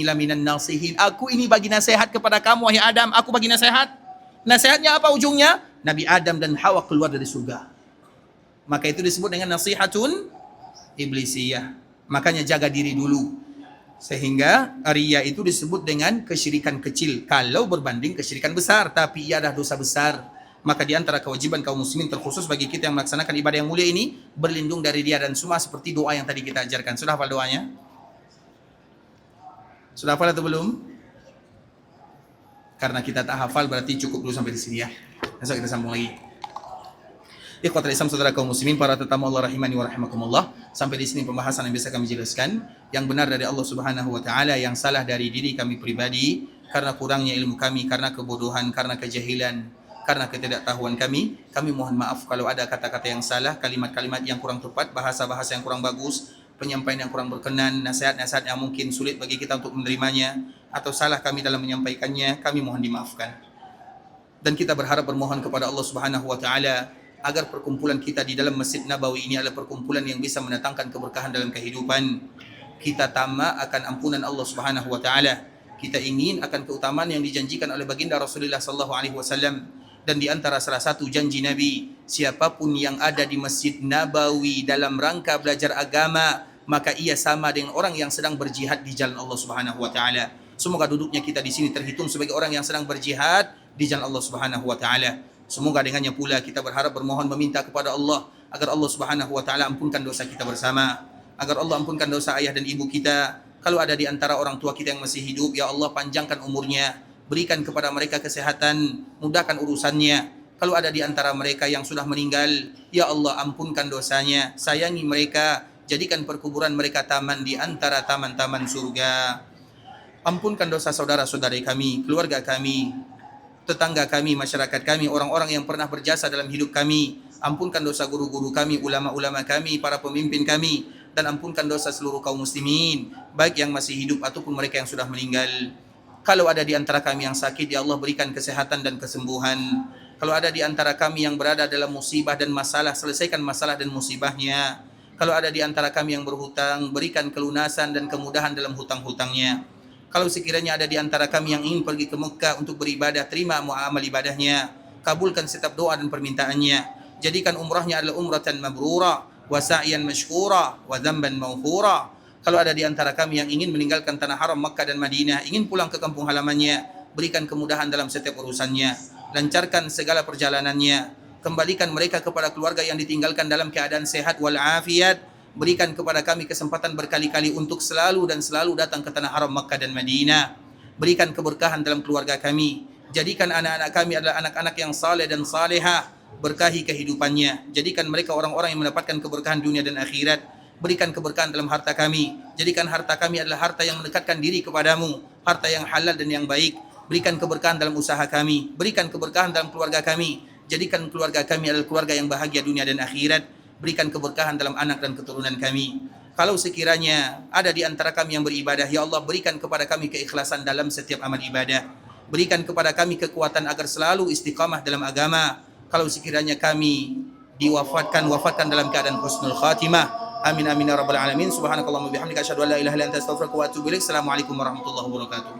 Speaker 1: laminan nasihin. Aku ini bagi nasihat kepada kamu wahai Adam. Aku bagi nasihat. Nasihatnya apa ujungnya? Nabi Adam dan Hawa keluar dari surga. Maka itu disebut dengan nasihatun iblisiyah. Makanya jaga diri dulu. Sehingga riya itu disebut dengan kesyirikan kecil kalau berbanding kesyirikan besar, tapi ia adalah dosa besar. Maka di antara kewajiban kaum muslimin terkhusus bagi kita yang melaksanakan ibadah yang mulia ini, berlindung dari riya dan sum'ah seperti doa yang tadi kita ajarkan. Sudah hafal doanya? Sudah hafal atau belum? Karena kita tak hafal berarti cukup dulu sampai di sini ya. Besok kita sambung lagi. Ikhwatul Islam, saudara kaum muslimin, para tetamu Allah rahimani wa rahimakumullah. Sampai di sini pembahasan yang bisa kami jelaskan. Yang benar dari Allah Subhanahu wa taala, yang salah dari diri kami pribadi karena kurangnya ilmu kami, karena kebodohan, karena kejahilan, karena ketidaktahuan kami. Kami mohon maaf kalau ada kata-kata yang salah, kalimat-kalimat yang kurang tepat, bahasa-bahasa yang kurang bagus, penyampaian yang kurang berkenan, nasihat-nasihat yang mungkin sulit bagi kita untuk menerimanya, atau salah kami dalam menyampaikannya. Kami mohon dimaafkan. Dan kita berharap bermohon kepada Allah Subhanahu wa taala agar perkumpulan kita di dalam Masjid Nabawi ini adalah perkumpulan yang bisa mendatangkan keberkahan dalam kehidupan. Kita tamak akan ampunan Allah Subhanahu wa taala. Kita ingin akan keutamaan yang dijanjikan oleh baginda Rasulullah sallallahu alaihi wasallam. Dan di antara salah satu janji Nabi, siapapun yang ada di Masjid Nabawi dalam rangka belajar agama, maka ia sama dengan orang yang sedang berjihad di jalan Allah Subhanahu wa taala. Semoga duduknya kita di sini terhitung sebagai orang yang sedang berjihad di jalan Allah Subhanahu wa taala. Semoga dengannya pula kita berharap bermohon meminta kepada Allah agar Allah Subhanahu wa taala ampunkan dosa kita bersama, agar Allah ampunkan dosa ayah dan ibu kita. Kalau ada di antara orang tua kita yang masih hidup, ya Allah panjangkan umurnya, berikan kepada mereka kesehatan, mudahkan urusannya. Kalau ada di antara mereka yang sudah meninggal, ya Allah ampunkan dosanya, sayangi mereka, jadikan perkuburan mereka taman di antara taman-taman surga. Ampunkan dosa saudara-saudari kami, keluarga kami, tetangga kami, masyarakat kami, orang-orang yang pernah berjasa dalam hidup kami. Ampunkan dosa guru-guru kami, ulama-ulama kami, para pemimpin kami, dan ampunkan dosa seluruh kaum muslimin, baik yang masih hidup ataupun mereka yang sudah meninggal. Kalau ada di antara kami yang sakit, ya Allah berikan kesehatan dan kesembuhan. Kalau ada di antara kami yang berada dalam musibah dan masalah, selesaikan masalah dan musibahnya. Kalau ada di antara kami yang berhutang, berikan kelunasan dan kemudahan dalam hutang-hutangnya. Kalau sekiranya ada di antara kami yang ingin pergi ke Mekah untuk beribadah, terima muamal ibadahnya, kabulkan setiap doa dan permintaannya, jadikan umrahnya adalah umratan mabrura, wa sa'yan mashkura, wa dzamban maghfura. Kalau ada di antara kami yang ingin meninggalkan tanah haram Makkah dan Madinah, ingin pulang ke kampung halamannya, berikan kemudahan dalam setiap urusannya, lancarkan segala perjalanannya, kembalikan mereka kepada keluarga yang ditinggalkan dalam keadaan sehat wal afiat. Berikan kepada kami kesempatan berkali-kali untuk selalu dan selalu datang ke tanah haram Makkah dan Madinah. Berikan keberkahan dalam keluarga kami. Jadikan anak-anak kami adalah anak-anak yang saleh dan salehah. Berkahi kehidupannya. Jadikan mereka orang-orang yang mendapatkan keberkahan dunia dan akhirat. Berikan keberkahan dalam harta kami. Jadikan harta kami adalah harta yang mendekatkan diri kepadamu. Harta yang halal dan yang baik. Berikan keberkahan dalam usaha kami. Berikan keberkahan dalam keluarga kami. Jadikan keluarga kami adalah keluarga yang bahagia dunia dan akhirat. Berikan keberkahan dalam anak dan keturunan kami. Kalau sekiranya ada di antara kami yang beribadah, ya Allah berikan kepada kami keikhlasan dalam setiap amal ibadah. Berikan kepada kami kekuatan agar selalu istiqamah dalam agama. Kalau sekiranya kami wafatkan dalam keadaan husnul khatimah. Amin amin ya rabbal alamin. Subhanakallahumma bihamdika asyhadu an la ilaha illa anta astaghfiruka wa atubu ilaik. Assalamualaikum warahmatullahi wabarakatuh.